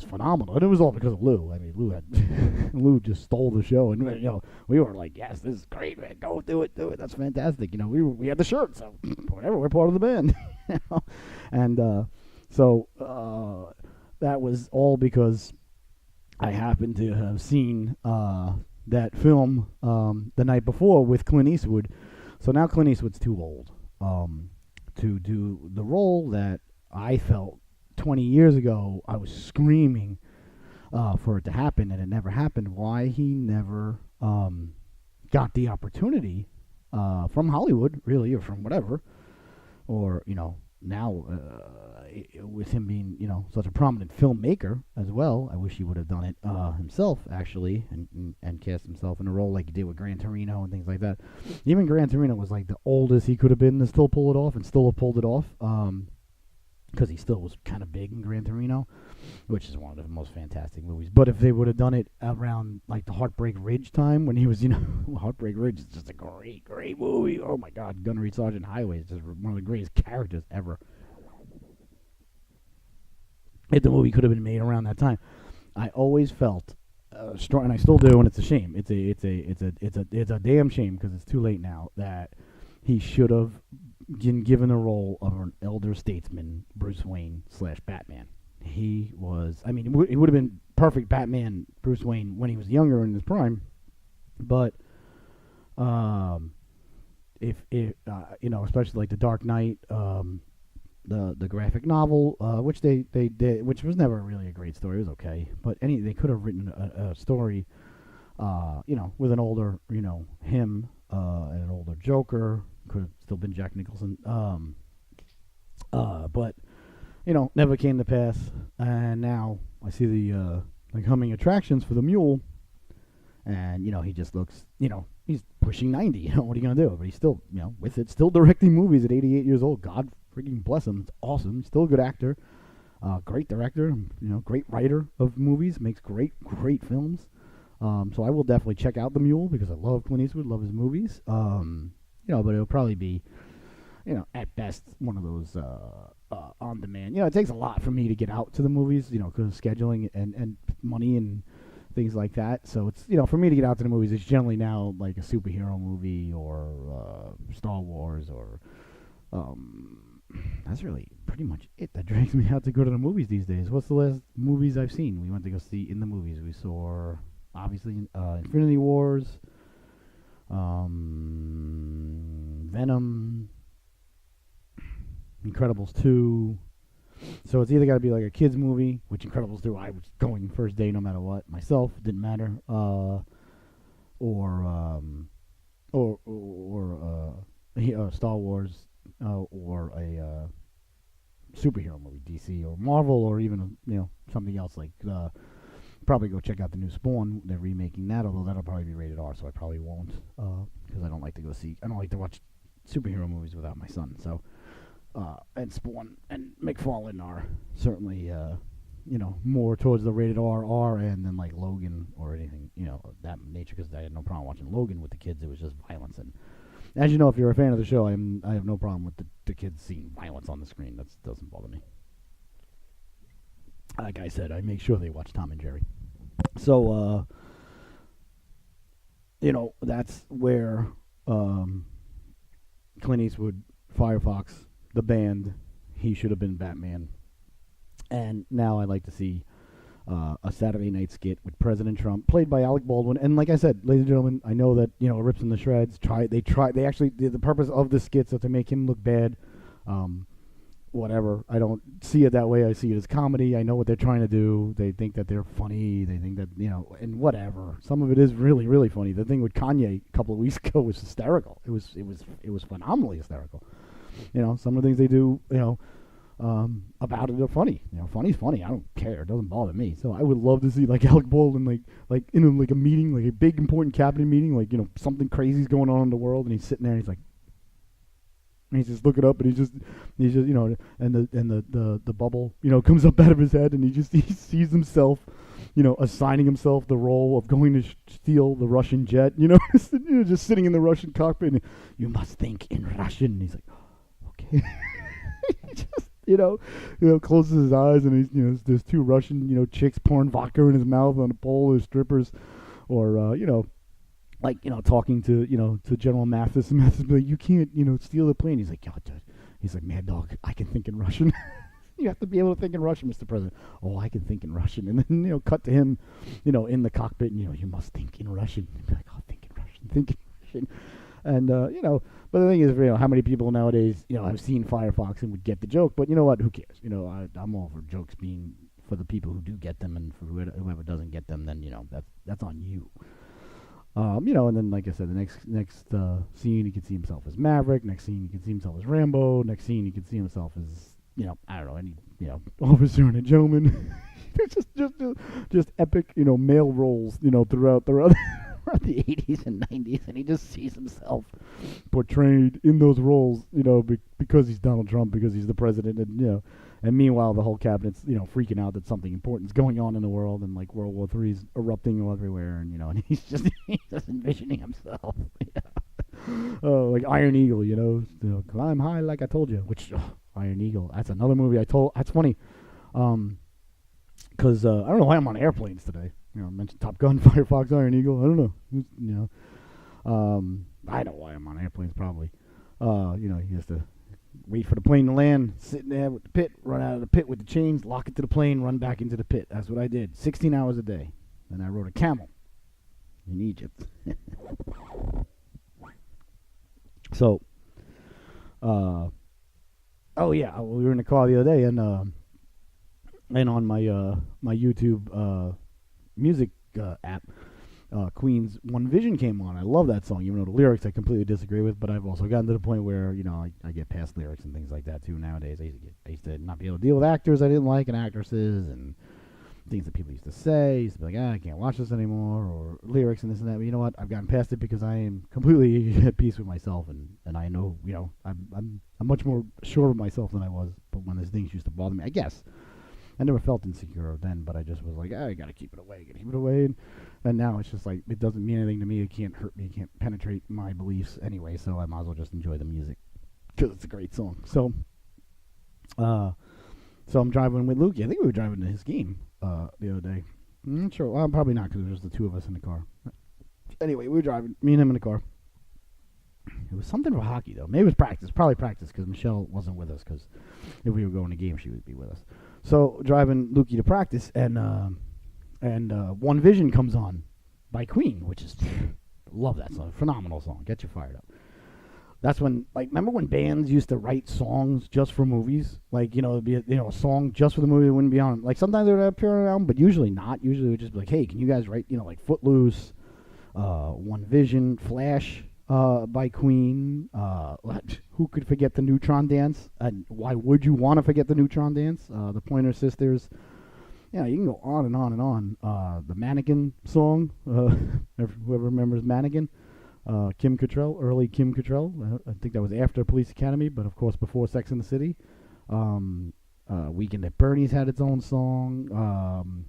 phenomenal, and it was all because of Lou. I mean, Lou just stole the show, and we were like, yes, this is great, man, go do it, that's fantastic. We had the shirt, so whatever, we're part of the band. And so that was all because I happened to have seen that film the night before with Clint Eastwood. So now Clint Eastwood's too old to do the role that I felt 20 years ago I was screaming for it to happen, and it never happened. Why he never got the opportunity from Hollywood, really, or from whatever, or now with him being such a prominent filmmaker as well. I wish he would have done it himself, actually, and cast himself in a role like he did with Gran Torino and things like that. Even Gran Torino was like the oldest he could have been to still pull it off, and still have pulled it off, because he still was kind of big in Gran Torino, which is one of the most fantastic movies. But if they would have done it around like the Heartbreak Ridge time, when he was Heartbreak Ridge is just a great movie. Oh my God, Gunnery Sergeant Highway is just one of the greatest characters ever. If the movie could have been made around that time, I always felt strong, and I still do, and it's a shame. It's a damn shame, because it's too late now, that he should have been given the role of an elder statesman, Bruce Wayne / Batman. He was, I mean, he would have been perfect Batman, Bruce Wayne, when he was younger in his prime. But if especially like the Dark Knight, the graphic novel, which they did, which was never really a great story. It was okay, but they could have written a story, with an older, him, and an older Joker. Could have still been Jack Nicholson, but never came to pass. And now I see the humming attractions for the mule, and he just looks, he's pushing 90. What are you gonna do? But he's still, with it, still directing movies at 88 years old. God freaking bless him. It's awesome. He's still a good actor, great director, great writer of movies. Makes great films. So I will definitely check out the mule, because I love Clint Eastwood, love his movies. But it'll probably be, at best, one of those on demand. It takes a lot for me to get out to the movies, because of scheduling and money and things like that. So it's, for me to get out to the movies, it's generally now like a superhero movie or Star Wars, or that's really pretty much it that drags me out to go to the movies these days. What's the last movies I've seen? We went to go see in the movies. We saw, obviously, Infinity Wars, Venom, Incredibles 2. So it's either got to be like a kids movie, which Incredibles 2 I was going first day no matter what myself, didn't matter, or Star Wars, or a superhero movie, DC or Marvel, or even something else like. Probably go check out the new Spawn. They're remaking that, although that'll probably be rated R, so I probably won't, because I don't like to watch superhero movies without my son. So, and Spawn and McFarlane are certainly, more towards the rated R end than like Logan or anything, that nature. Because I had no problem watching Logan with the kids. It was just violence, and as you know, if you're a fan of the show, I have no problem with the kids seeing violence on the screen. That doesn't bother me. Like I said, I make sure they watch Tom and Jerry. So, that's where Clint Eastwood, Firefox, the band, he should have been Batman. And now I like to see a Saturday night skit with President Trump, played by Alec Baldwin. And like I said, ladies and gentlemen, I know that, rips in the shreds. They actually, the purpose of the skits is to make him look bad. whatever. I don't see it that way. I see it as comedy. I know what they're trying to do. They think that they're funny. They think that, and whatever. Some of it is really, really funny. The thing with Kanye a couple of weeks ago was hysterical. It was phenomenally hysterical. Some of the things they do, about it are funny. Funny's funny. I don't care. It doesn't bother me. So I would love to see like Alec Baldwin, like in a meeting, like a big important cabinet meeting, like something crazy's going on in the world, and he's sitting there and he's like. And he's just looking up, and he's just, and the bubble, comes up out of his head, and he sees himself, assigning himself the role of going to steal the Russian jet, just sitting in the Russian cockpit, and you must think in Russian. And he's like, okay, just, closes his eyes, and he's, there's two Russian, chicks pouring vodka in his mouth on a pole, as strippers, or talking to, to General Mathis, and Mathis be like, you can't, steal the plane. He's like, "God, dude." He's like, "Mad dog, I can think in Russian." You have to be able to think in Russian, Mr. President. Oh, I can think in Russian. And then, cut to him, in the cockpit, and, you must think in Russian. And be like, oh, think in Russian, think in Russian. And, but the thing is, how many people nowadays, have seen Firefox and would get the joke, but you know what, who cares? I'm all for jokes being for the people who do get them, and for whoever doesn't get them, then, that's on you. And then, like I said, the next scene, he can see himself as Maverick. Next scene, he can see himself as Rambo. Next scene, he can see himself as, I don't know, any, officer and a gentleman. just epic, male roles, throughout the 80s and 90s, and he just sees himself portrayed in those roles, because he's Donald Trump, because he's the president, and, and meanwhile, the whole cabinet's, freaking out that something important's going on in the world, and like World War III's erupting everywhere, and and he's just envisioning himself, like Iron Eagle, climb high like I told you. Which Iron Eagle, that's another movie that's funny, because I don't know why I'm on airplanes today. I mentioned Top Gun, Firefox, Iron Eagle. I don't know, I know why I'm on airplanes probably. He has to wait for the plane to land, sitting there with the pit, run out of the pit with the chains, lock it to the plane, run back into the pit. That's what I did. 16 hours a day. Then I rode a camel in Egypt. So, oh yeah, we were in the car the other day, and on my my YouTube music app, Queen's One Vision came on. I love that song, even though the lyrics I completely disagree with, but I've also gotten to the point where, I get past lyrics and things like that too nowadays. I used to not be able to deal with actors I didn't like and actresses and things that people used to say. I used to be like, I can't watch this anymore, or lyrics and this and that. But you know what? I've gotten past it because I am completely at peace with myself, and I know, I'm much more sure of myself than I was, but when these things used to bother me, I guess. I never felt insecure then, but I just was like, I gotta keep it away, and now it's just like, it doesn't mean anything to me, it can't hurt me, it can't penetrate my beliefs anyway, so I might as well just enjoy the music, because it's a great song. So I'm driving with Lukey. I think we were driving to his game the other day. I'm not sure, well, probably not, because it was just the two of us in the car. Anyway, we were driving, me and him in the car. It was something for hockey, though. Maybe it was probably practice, because Michelle wasn't with us, because if we were going to game, she would be with us. So, driving Lukey to practice, and One Vision comes on by Queen, which is, love that song, phenomenal song, get you fired up. That's when, remember when bands used to write songs just for movies? It'd be a song just for the movie, it wouldn't be on, sometimes they would appear on an album, but usually not. Usually it would just be like, hey, can you guys write, Footloose, One Vision, Flash, by Queen. Who could forget the Neutron Dance? And why would you want to forget the Neutron Dance? The Pointer Sisters. Yeah, you can go on and on and on. The Mannequin song. Whoever remembers Mannequin. Kim Cattrall, early Kim Cattrall. I think that was after Police Academy, but of course before Sex and the City. Weekend at Bernie's had its own song.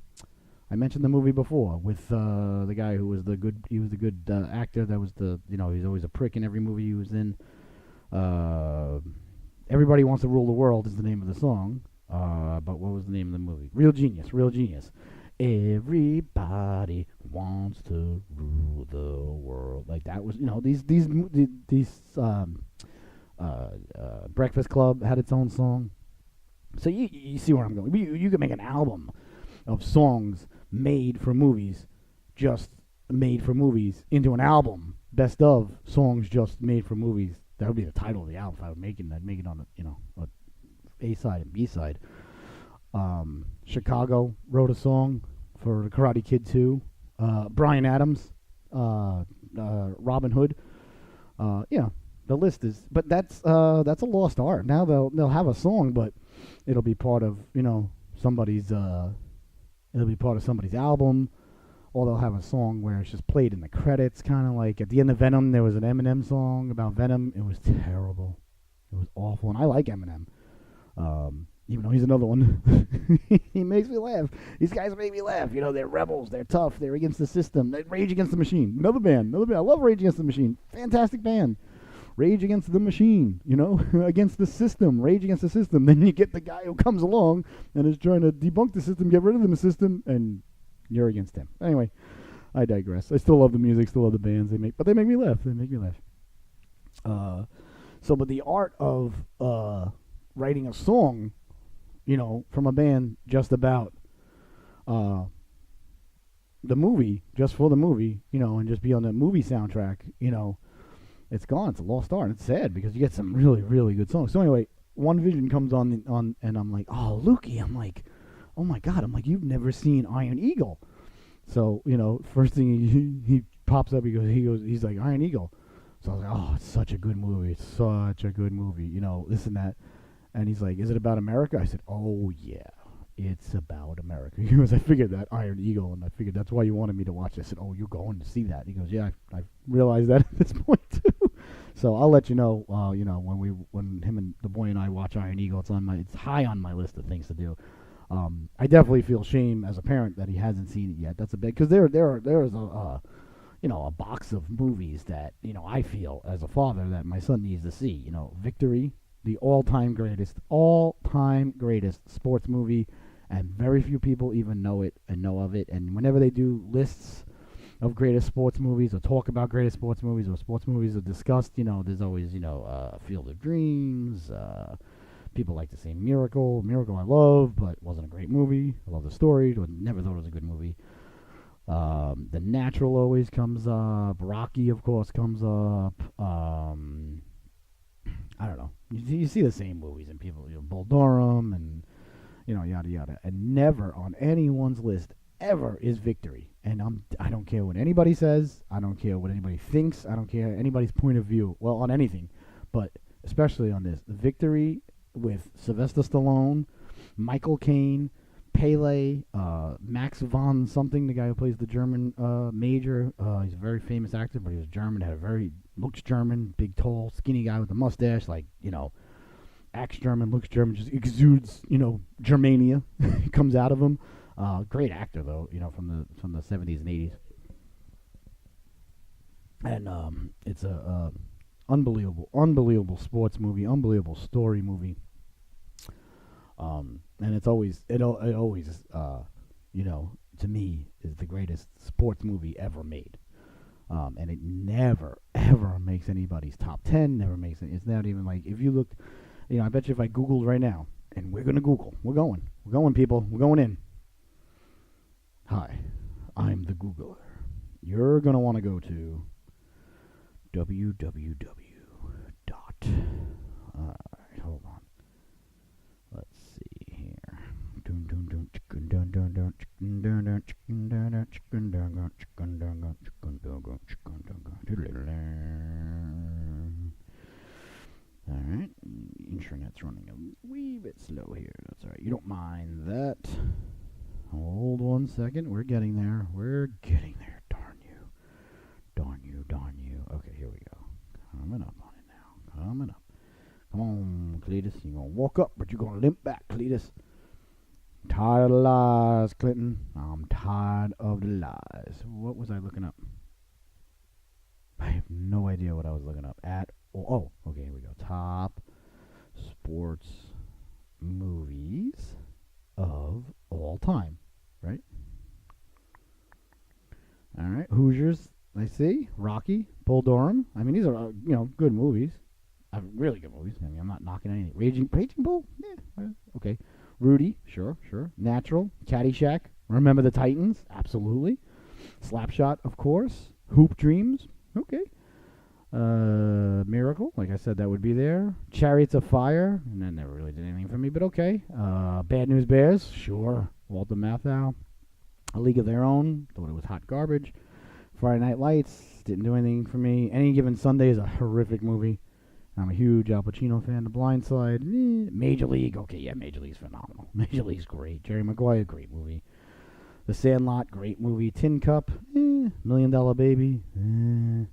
I mentioned the movie before with the guy who was the good. He was the good actor. That was he's always a prick in every movie he was in. Everybody Wants to Rule the World is the name of the song. But what was the name of the movie? Real Genius. Everybody wants to rule the world. That was these Breakfast Club had its own song. So you see where I'm going. You could make an album of songs made for movies, just made for movies, into an album, best of songs just made for movies. That would be the title of the album if I would make it. I'd make it on A side and B side. Chicago wrote a song for Karate Kid 2. Bryan Adams, Robin Hood. Yeah, the list is. But that's a lost art. Now they'll have a song, but it'll be part of somebody's. It'll be part of somebody's album, or they'll have a song where it's just played in the credits, kind of like at the end of Venom. There was an Eminem song about Venom. It was terrible. It was awful, and I like Eminem. Even though he's another one. He makes me laugh. These guys make me laugh. They're rebels. They're tough. They're against the system. They Rage Against the Machine. Another band. I love Rage Against the Machine. Fantastic band. Rage Against the Machine. Against the system. Rage Against the system. Then you get the guy who comes along and is trying to debunk the system, get rid of the system, and you're against him. Anyway, I digress. I still love the music. Still love the bands they make. But they make me laugh. But the art of writing a song, from a band just about the movie, just for the movie, and just be on the movie soundtrack, it's gone. It's a lost art. It's sad because you get some really, really good songs. So anyway, One Vision comes on, and I'm like, oh, Lukey. I'm like, oh my God. I'm like, you've never seen Iron Eagle. So, first thing he pops up, he's like, Iron Eagle. So I was like, oh, it's such a good movie. It's such a good movie, this and that. And he's like, is it about America? I said, oh, yeah, it's about America. He goes, I figured that, Iron Eagle, and I figured that's why you wanted me to watch it. I said, oh, you're going to see that? He goes, yeah, I realized that at this point, too. So I'll let you know, when him and the boy and I watch Iron Eagle, it's high on my list of things to do. I definitely feel shame as a parent that he hasn't seen it yet. That's a big, because there is a box of movies that, I feel as a father that my son needs to see. Victory, the all-time greatest sports movie, and very few people even know of it. And whenever they do lists of greatest sports movies or talk about greatest sports movies or sports movies are discussed, there's always, Field of Dreams. People like to say Miracle. Miracle I love, but wasn't a great movie. I love the story, but never thought it was a good movie. The Natural always comes up. Rocky, of course, comes up. I don't know. You see the same movies and people, Bull Durham and, yada yada. And never on anyone's list ever is Victory. And I don't care what anybody says. I don't care what anybody thinks. I don't care anybody's point of view. Well, on anything, but especially on this. Victory with Sylvester Stallone, Michael Caine, Pele, Max von something, the guy who plays the German major. He's a very famous actor, but he was German, looks German, big, tall, skinny guy with a mustache, acts German, looks German, just exudes, Germania comes out of him. Great actor, though, from the 70s and 80s. And it's a unbelievable sports movie, unbelievable story movie. And it's always, to me, is the greatest sports movie ever made. And it never, ever makes anybody's top 10, never makes it. It's not even if you looked, I bet you if I Googled right now, and we're going to Google, we're going, people, we're going in. Hi, I'm the Googler. You're going to want to go to www. Alright, hold on. Let's see here. Alright, internet's running a wee bit slow here. That's alright. You don't mind that. Hold 1 second. We're getting there. Darn you. Okay, here we go. Coming up on it now. Coming up. Come on, Cletus. You're going to walk up, but you're going to limp back, Cletus. Tired of the lies, Clinton. I'm tired of the lies. What was I looking up? I have no idea what I was looking up at. Oh, okay, here we go. Top sports movies of all time, right? All right, Hoosiers, I see. Rocky, Bull Durham. I mean, these are, good movies. Really good movies. I mean, I'm not knocking anything. Raging Bull? Yeah, okay. Rudy, sure. Natural, Caddyshack. Remember the Titans? Absolutely. Slapshot, of course. Hoop Dreams, okay. Miracle, like I said, that would be there. Chariots of Fire, and that never really did anything for me, but okay. Bad News Bears, sure. Walter Matthau. A League of Their Own, thought it was hot garbage. Friday Night Lights, didn't do anything for me. Any Given Sunday is a horrific movie. I'm a huge Al Pacino fan. The Blind Side, Major League, okay, yeah, Major League's phenomenal. Major League's great. Jerry Maguire, great movie. The Sandlot, great movie. Tin Cup, $1 Million Baby, When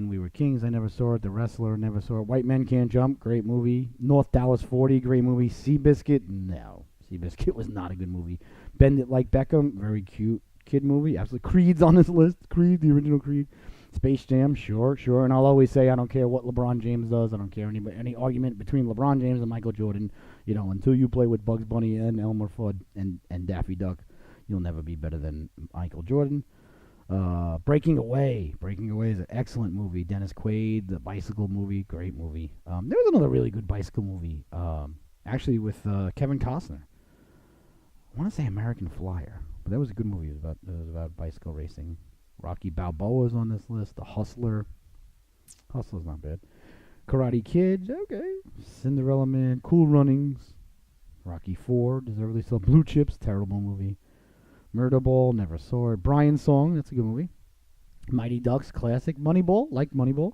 We Were Kings, I never saw it. The Wrestler, never saw it. White Men Can't Jump, great movie. North Dallas 40, great movie. Seabiscuit, no. Seabiscuit was not a good movie. Bend It Like Beckham, very cute kid movie. Absolutely. Creed's on this list. Creed, the original Creed. Space Jam, sure. And I'll always say I don't care what LeBron James does. I don't care any argument between LeBron James and Michael Jordan. Until you play with Bugs Bunny and Elmer Fudd and Daffy Duck, you'll never be better than Michael Jordan. Breaking Away. Breaking Away is an excellent movie. Dennis Quaid, the bicycle movie, great movie. There was another really good bicycle movie, actually with Kevin Costner. I want to say American Flyer, but that was a good movie. It was about bicycle racing. Rocky Balboa's on this list. The Hustler. Hustler's not bad. Karate Kid, okay. Cinderella Man, Cool Runnings. Rocky 4, deservedly so. Blue Chips, terrible movie. Murder Ball, never saw it. Brian's Song, that's a good movie. Mighty Ducks, classic. Moneyball, like Moneyball.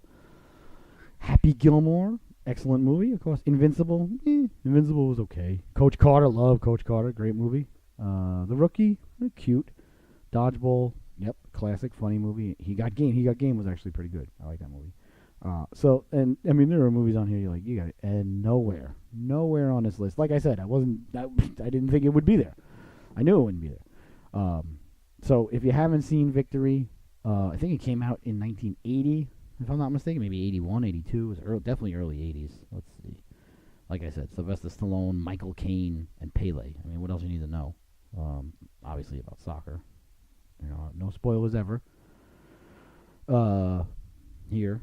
Happy Gilmore, excellent movie, of course. Invincible, Invincible was okay. Coach Carter, love Coach Carter, great movie. The Rookie, cute. Dodgeball, yep, classic, funny movie. He Got Game. He Got Game was actually pretty good. I like that movie. There are movies on here you got it, and nowhere on this list. Like I said, I didn't think it would be there. I knew it wouldn't be there. So if you haven't seen Victory, I think it came out in 1980, if I'm not mistaken, maybe 81, 82. It was definitely early 80s. Let's see. Like I said, Sylvester Stallone, Michael Caine, and Pele. I mean, what else you need to know? Obviously about soccer. No spoilers ever. Here.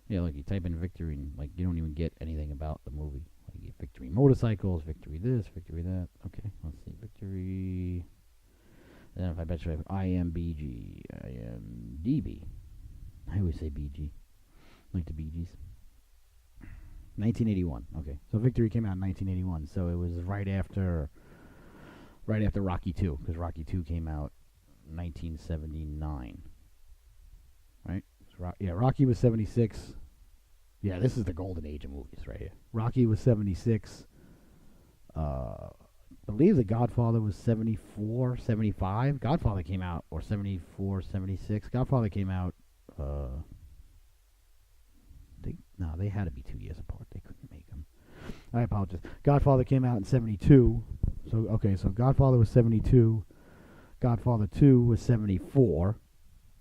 Yeah, like you type in Victory and you don't even get anything about the movie. Like you get Victory motorcycles, Victory this, Victory that. Okay, let's see, Victory. Then if I bet you IMBG, IMDb. I always say BG, like the Bee Gees. 1981. Okay, so Victory came out in 1981. So it was right after Rocky 2, because Rocky 2 came out 1979. Right? Rocky was 76. Yeah, this is the golden age of movies right here. Rocky was 76. I believe The Godfather was 74, 75. Godfather came out, or 74, 76. Godfather came out, they had to be 2 years apart. They couldn't make them. I apologize. Godfather came out in 72. So Godfather was 72. Godfather 2 was 74.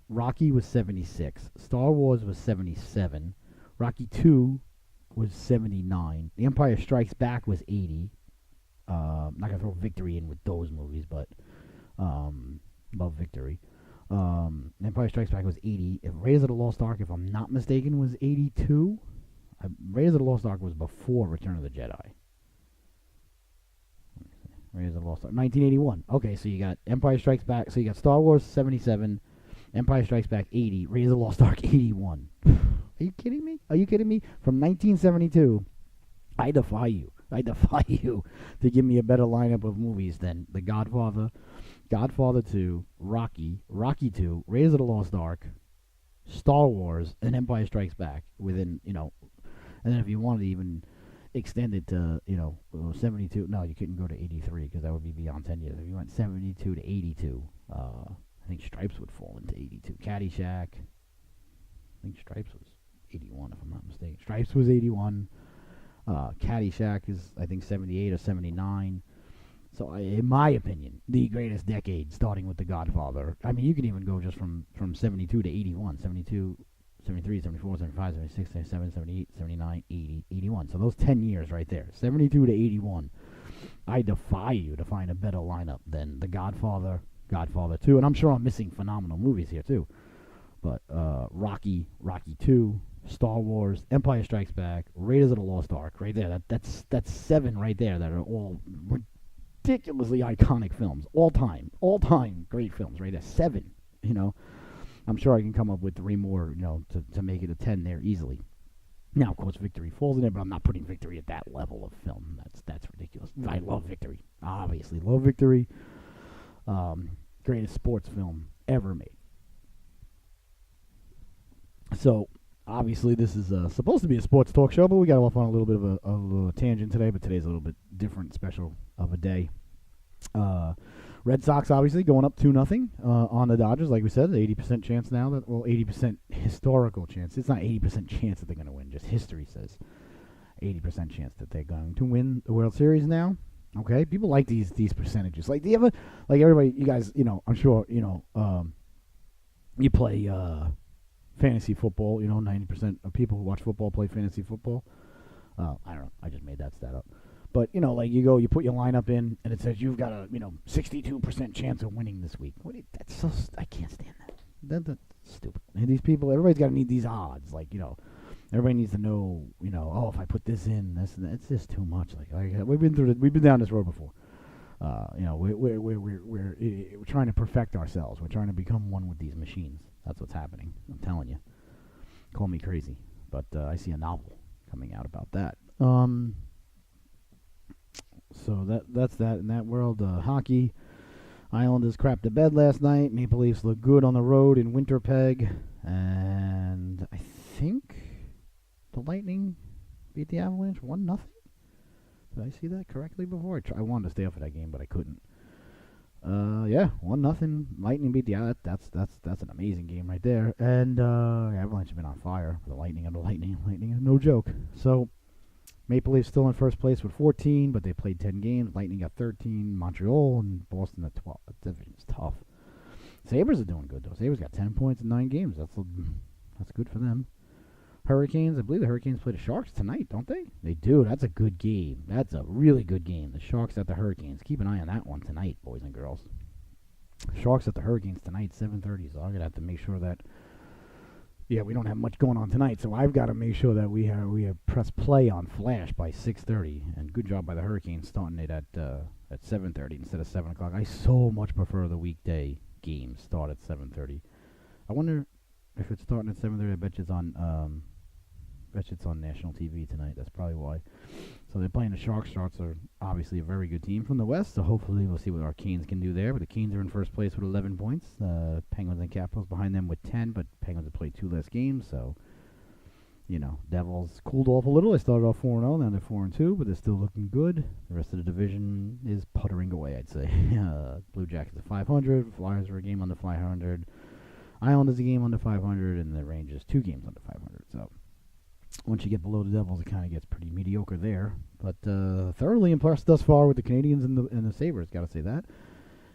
Rocky was 76. Star Wars was 77. Rocky 2 was 79. The Empire Strikes Back was 80. I'm not going to throw Victory in with those movies, but love Victory. Empire Strikes Back was 80. Raiders of the Lost Ark, if I'm not mistaken, was 82. Raiders of the Lost Ark was before Return of the Jedi. Raiders of the Lost Ark, 1981. Okay, so you got Empire Strikes Back. So you got Star Wars 77, Empire Strikes Back 80, Raiders of the Lost Ark 81. Are you kidding me? From 1972, I defy you to give me a better lineup of movies than The Godfather, Godfather 2, Rocky 2, Raiders of the Lost Ark, Star Wars, and Empire Strikes Back within, and then if you wanted to even extend it to, 72, no, you couldn't go to 83 because that would be beyond 10 years. If you went 72 to 82, I think Stripes would fall into 82. Caddyshack, I think Stripes was 81 if I'm not mistaken. Stripes was 81. Caddyshack is, I think, 78 or 79. So, in my opinion, the greatest decade, starting with The Godfather. I mean, you can even go just from 72 to 81. 72, 73, 74, 75, 76, 77, 78, 79, 80, 81. So those 10 years right there, 72 to 81. I defy you to find a better lineup than The Godfather, Godfather 2. And I'm sure I'm missing phenomenal movies here, too. But Rocky 2, Star Wars, Empire Strikes Back, Raiders of the Lost Ark, right there. That's 7 right there that are all ridiculously iconic films. All time great films right there. 7 I'm sure I can come up with 3 more, to make it a 10 there easily. Now, of course, Victory falls in there, but I'm not putting Victory at that level of film. That's ridiculous. I love Victory. Obviously, love Victory. Greatest sports film ever made. So, obviously, this is supposed to be a sports talk show, but we got off on a little bit of a tangent today, but today's a little bit different, special of a day. Red Sox obviously going up 2-0 on the Dodgers, like we said, 80% chance now 80% historical chance. It's not 80% chance that they're going to win, just history says 80% chance that they're going to win the World Series now. Okay, people like these percentages. Like, do you ever, like everybody, you guys, I'm sure, you play fantasy football. 90% of people who watch football play fantasy football. I don't know. I just made that stat up. But, like you put your lineup in, and it says you've got a, 62% chance of winning this week. That's so, I can't stand that. That's stupid. And these people, everybody's got to need these odds. Like, everybody needs to know, if I put this in, this and that. It's just too much. Like we've been down this road before. We're trying to perfect ourselves. We're trying to become one with these machines. That's what's happening. I'm telling you. Call me crazy, but I see a novel coming out about that. So that's that in that world. Hockey. Islanders crapped the bed last night. Maple Leafs look good on the road in Winnipeg, and I think the Lightning beat the Avalanche 1-0. Did I see that correctly before? I wanted to stay up for that game, but I couldn't. Yeah, 1-0. Lightning beat the Avalanche. That's an amazing game right there. And Avalanche have been on fire. The Lightning is no joke. So Maple Leafs still in first place with 14, but they played 10 games. Lightning got 13. Montreal and Boston at 12. That division's tough. Sabres are doing good though. Sabres got 10 points in 9 games. That's good for them. Hurricanes, I believe the Hurricanes play the Sharks tonight, don't they? They do. That's a good game. That's a really good game. The Sharks at the Hurricanes. Keep an eye on that one tonight, boys and girls. Sharks at the Hurricanes tonight, 7:30. So I'm going to have to make sure that, we don't have much going on tonight. So I've got to make sure that we have press play on Flash by 6:30. And good job by the Hurricanes starting it at 7:30 instead of 7 o'clock. I so much prefer the weekday games start at 7:30. I wonder if it's starting at 7:30. I bet you it's on national TV tonight. That's probably why. So they're playing the Sharks. Sharks are obviously a very good team from the West, so hopefully we'll see what our Canes can do there. But the Canes are in first place with 11 points. Penguins and Capitals behind them with 10, but Penguins have played 2 less games, so, Devils cooled off a little. They started off 4-0, now they're 4-2, but they're still looking good. The rest of the division is puttering away, I'd say. Blue Jackets are 500, Flyers are a game under 500, Islanders a game under 500, and the Rangers 2 games under 500, so once you get below the Devils, it kind of gets pretty mediocre there. But thoroughly impressed thus far with the Canadians and the Sabres, got to say that.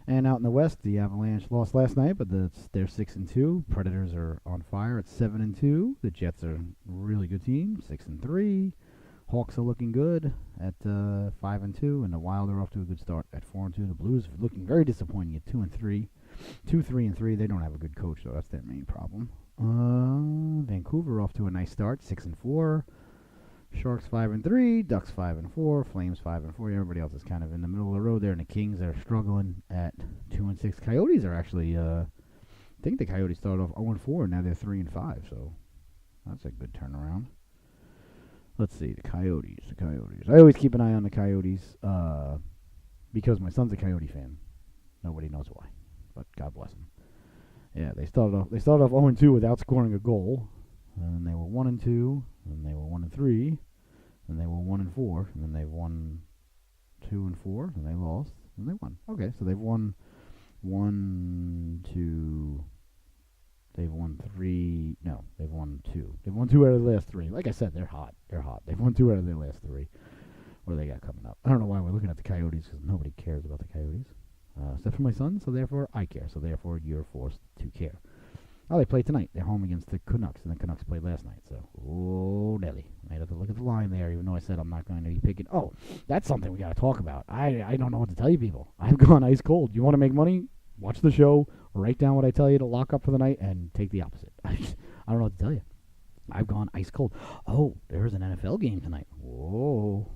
And out in the West, the Avalanche lost last night, but they're 6-2. Predators are on fire at 7-2. The Jets are a really good team, 6-3. Hawks are looking good at 5-2, and the Wild are off to a good start at 4-2. The Blues are looking very disappointing at 2-3. 2-3-3. They don't have a good coach, though. That's their main problem. Vancouver off to a nice start, 6-4. Sharks 5-3, Ducks 5-4, Flames 5-4. Everybody else is kind of in the middle of the road there, and the Kings are struggling at 2-6. Coyotes are actually, I think the Coyotes started off 0-4, now they're 3-5. So that's a good turnaround. Let's see, the Coyotes. I always keep an eye on the Coyotes because my son's a Coyote fan. Nobody knows why, but God bless him. Yeah, they started off 0-2 without scoring a goal, and they were 1-2, and they were 1-3, and they were 1-4, and then they've won 2-4, and they lost, and they won. Okay, so they've won 2. They've won 3. No, they've won 2. They've won 2 out of the last 3. Like I said, they're hot. They've won 2 out of their last 3. What do they got coming up? I don't know why we're looking at the Coyotes, because nobody cares about the Coyotes. Except for my son, so therefore I care. So therefore you're forced to care. Oh, they play tonight. They're home against the Canucks, and the Canucks played last night. So, oh, Nelly. I have to look at the line there, even though I said I'm not going to be picking. Oh, that's something we got to talk about. I don't know what to tell you people. I've gone ice cold. You want to make money? Watch the show, write down what I tell you to lock up for the night, and take the opposite. I don't know what to tell you. I've gone ice cold. Oh, there's an NFL game tonight. Whoa.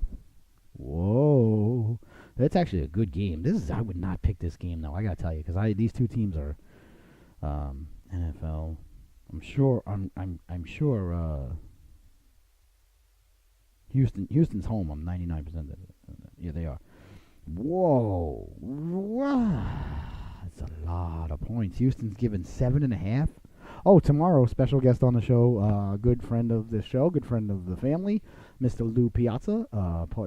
That's actually a good game. I would not pick this game, though, I got to tell you, because these two teams are NFL. I'm sure. I'm sure. Houston's home. I'm 99%. Yeah, they are. Whoa. That's a lot of points. Houston's given 7.5. Oh, tomorrow, special guest on the show, good friend of the show, good friend of the family, Mr. Lou Piazza.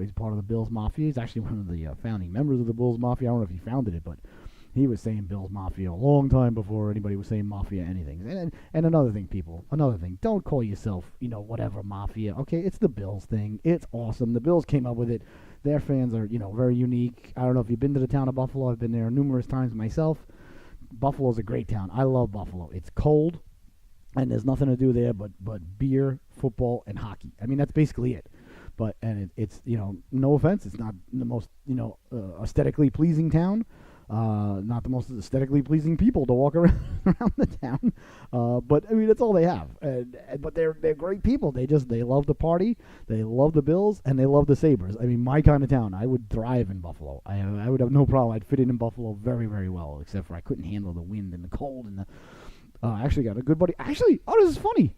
He's part of the Bills Mafia. He's actually one of the founding members of the Bills Mafia. I don't know if he founded it, but he was saying Bills Mafia a long time before anybody was saying Mafia anything. And another thing, people, don't call yourself, whatever Mafia. Okay, it's the Bills thing. It's awesome. The Bills came up with it. Their fans are, very unique. I don't know if you've been to the town of Buffalo. I've been there numerous times myself. Buffalo's a great town. I love Buffalo. It's cold, and there's nothing to do there but beer, football, and hockey. I mean, that's basically it. But it's no offense, it's not the most aesthetically pleasing town. Not the most aesthetically pleasing people to walk around the town. But I mean, that's all they have. But they're great people. They love the party. They love the Bills, and they love the Sabres. I mean, my kind of town. I would thrive in Buffalo. I would have no problem. I'd fit in Buffalo very, very well, except for I couldn't handle the wind and the cold and the. I actually got a good buddy. Actually, this is funny.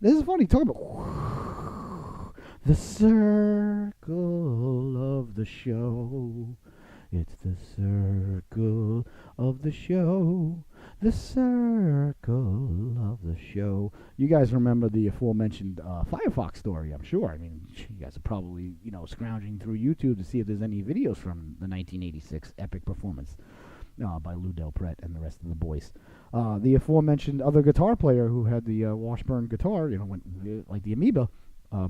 Talk about the circle of the show. It's the circle of the show. The circle of the show. You guys remember the aforementioned Firefox story, I'm sure. I mean, you guys are probably, scrounging through YouTube to see if there's any videos from the 1986 epic performance by Lou Del Pret and the rest of the boys. The aforementioned other guitar player who had the Washburn guitar, like the Amoeba,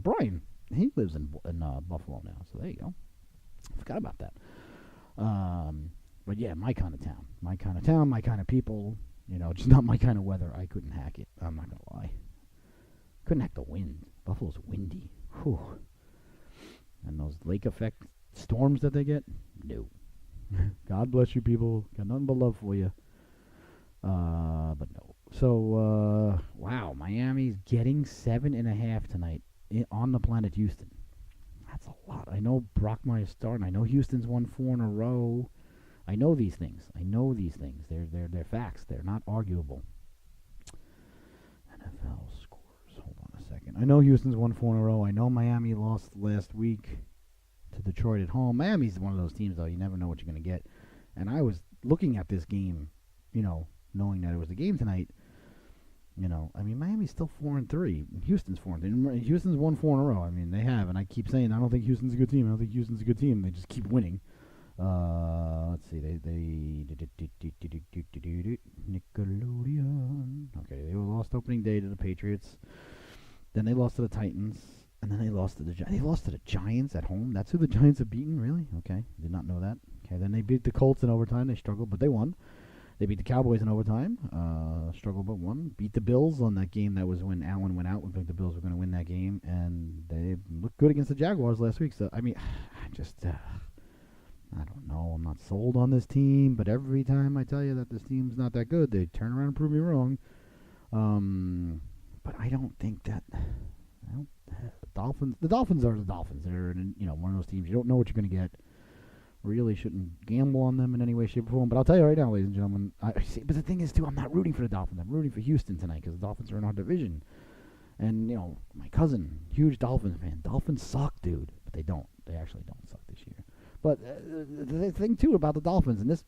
Brian, he lives in Buffalo now, so there you go. Forgot about that. But yeah, my kind of town, my kind of people, just not my kind of weather. I couldn't hack it. I'm not going to lie. Couldn't hack the wind. Buffalo's windy. Whew. And those lake effect storms that they get, no. God bless you people. Got nothing but love for you. But no. So, wow, Miami's getting 7.5 tonight on the planet Houston. That's a lot. I know Brockmeyer's starting. I know Houston's won 4 in a row. I know these things. They're facts. They're not arguable. NFL scores. Hold on a second. I know Houston's won 4 in a row. I know Miami lost last week to Detroit at home. Miami's one of those teams, though. You never know what you're going to get. And I was looking at this game, knowing that it was the game tonight. I mean, Miami's still 4-3. Houston's 4-3. Houston's won 4 in a row. I mean, they have, and I keep saying I don't think Houston's a good team. They just keep winning. Let's see. They Nickelodeon. Okay, they lost opening day to the Patriots. Then they lost to the Titans, and then they lost to the Giants. They lost to the Giants at home. That's who the Giants have beaten. Really? Okay, did not know that. Okay, then they beat the Colts in overtime. They struggled, but they won. They beat the Cowboys in overtime, struggled but won. Beat the Bills on that game. That was when Allen went out. We think the Bills were going to win that game, and they looked good against the Jaguars last week. So, I mean, I don't know. I'm not sold on this team, but every time I tell you that this team's not that good, they turn around and prove me wrong. But I don't think that. The Dolphins are the Dolphins. They're one of those teams you don't know what you're going to get. Really shouldn't gamble on them in any way, shape, or form. But I'll tell you right now, ladies and gentlemen. But the thing is, too, I'm not rooting for the Dolphins. I'm rooting for Houston tonight because the Dolphins are in our division. And, my cousin, huge Dolphins fan. Dolphins suck, dude. But they don't. They actually don't suck this year. But the thing, too, about the Dolphins, and this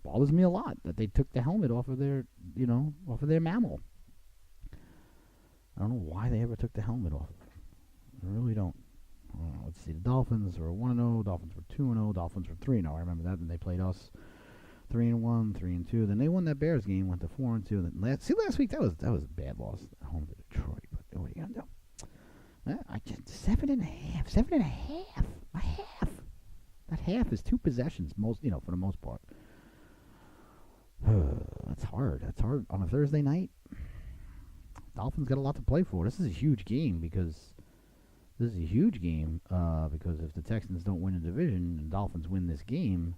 bothers me a lot, that they took the helmet off of their mammal. I don't know why they ever took the helmet off. I really don't. Let's see. The Dolphins were 1-0. Dolphins were 2-0. Dolphins were 3-0. I remember that. Then they played us 3-1, 3-2. Then they won that Bears game. Went to 4-2. Then last week that was a bad loss at home to Detroit. But what are you gonna do? I just 7.5. 7.5. A half. That half is 2 possessions. For the most part. That's hard. That's hard on a Thursday night. Dolphins got a lot to play for. This is a huge game because if the Texans don't win a division and the Dolphins win this game,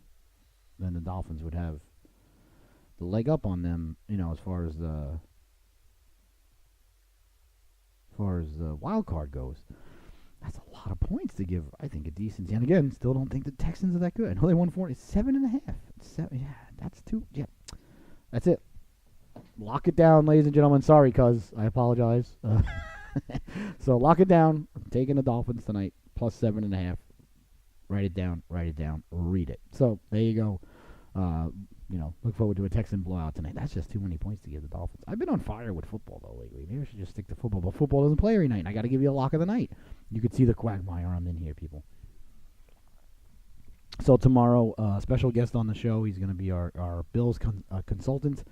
then the Dolphins would have the leg up on them, as far as the wild card goes. That's a lot of points to give, I think, a decent. And again, still don't think the Texans are that good. I know they won 4. It's 7.5. It's 7. Yeah, that's 2. Yeah, that's it. Lock it down, ladies and gentlemen. Sorry, cuz. I apologize. So lock it down. I'm taking the Dolphins tonight, plus 7.5. Write it down, read it. So there you go. Look forward to a Texan blowout tonight. That's just too many points to give the Dolphins. I've been on fire with football, though, lately. Maybe I should just stick to football. But football doesn't play every night, and I got to give you a lock of the night. You could see the quagmire I'm in here, people. So tomorrow, special guest on the show. He's going to be our Bills consultant.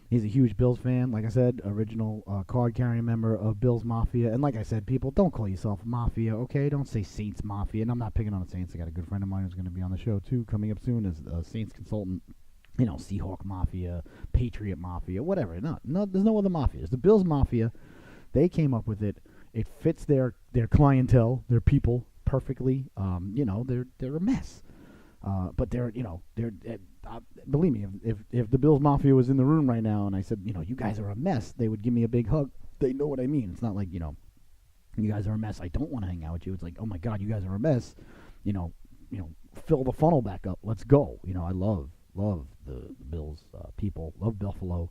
He's a huge Bills fan. Like I said, original card-carrying member of Bills Mafia. And like I said, people, don't call yourself Mafia, okay? Don't say Saints Mafia. And I'm not picking on the Saints. I got a good friend of mine who's going to be on the show, too, coming up soon as a Saints consultant. Seahawk Mafia, Patriot Mafia, whatever. No, there's no other Mafia. It's the Bills Mafia. They came up with it. It fits their clientele, their people, perfectly. They're a mess. But they're believe me, if the Bills Mafia was in the room right now and I said, you guys are a mess, they would give me a big hug. They know what I mean. It's not like, you guys are a mess, I don't want to hang out with you. It's like, oh my God, you guys are a mess. Fill the funnel back up. Let's go. I love the Bills people. Love Buffalo.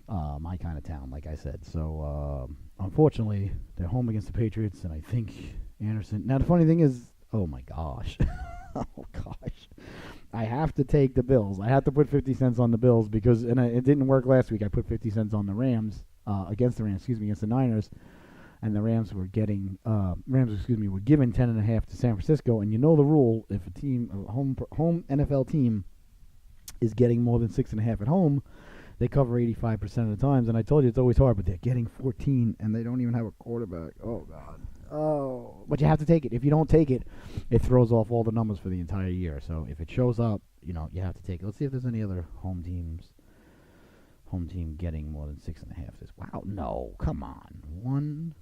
My kind of town, like I said. So, unfortunately, they're home against the Patriots, and I think Anderson. Now, the funny thing is, oh my gosh. Oh gosh. I have to take the Bills. I have to put 50 cents on the Bills because it didn't work last week. I put 50 cents on the Rams, against the Niners, and the Rams were given 10.5 to San Francisco. And you know the rule: if a home NFL team is getting more than 6.5 at home, they cover 85% of the times. And I told you it's always hard, but they're getting 14, and they don't even have a quarterback. Oh God. Oh, but you have to take it. If you don't take it, it throws off all the numbers for the entire year. So if it shows up, you have to take it. Let's see if there's any other home team getting more than 6.5. Wow, no, come on. 1,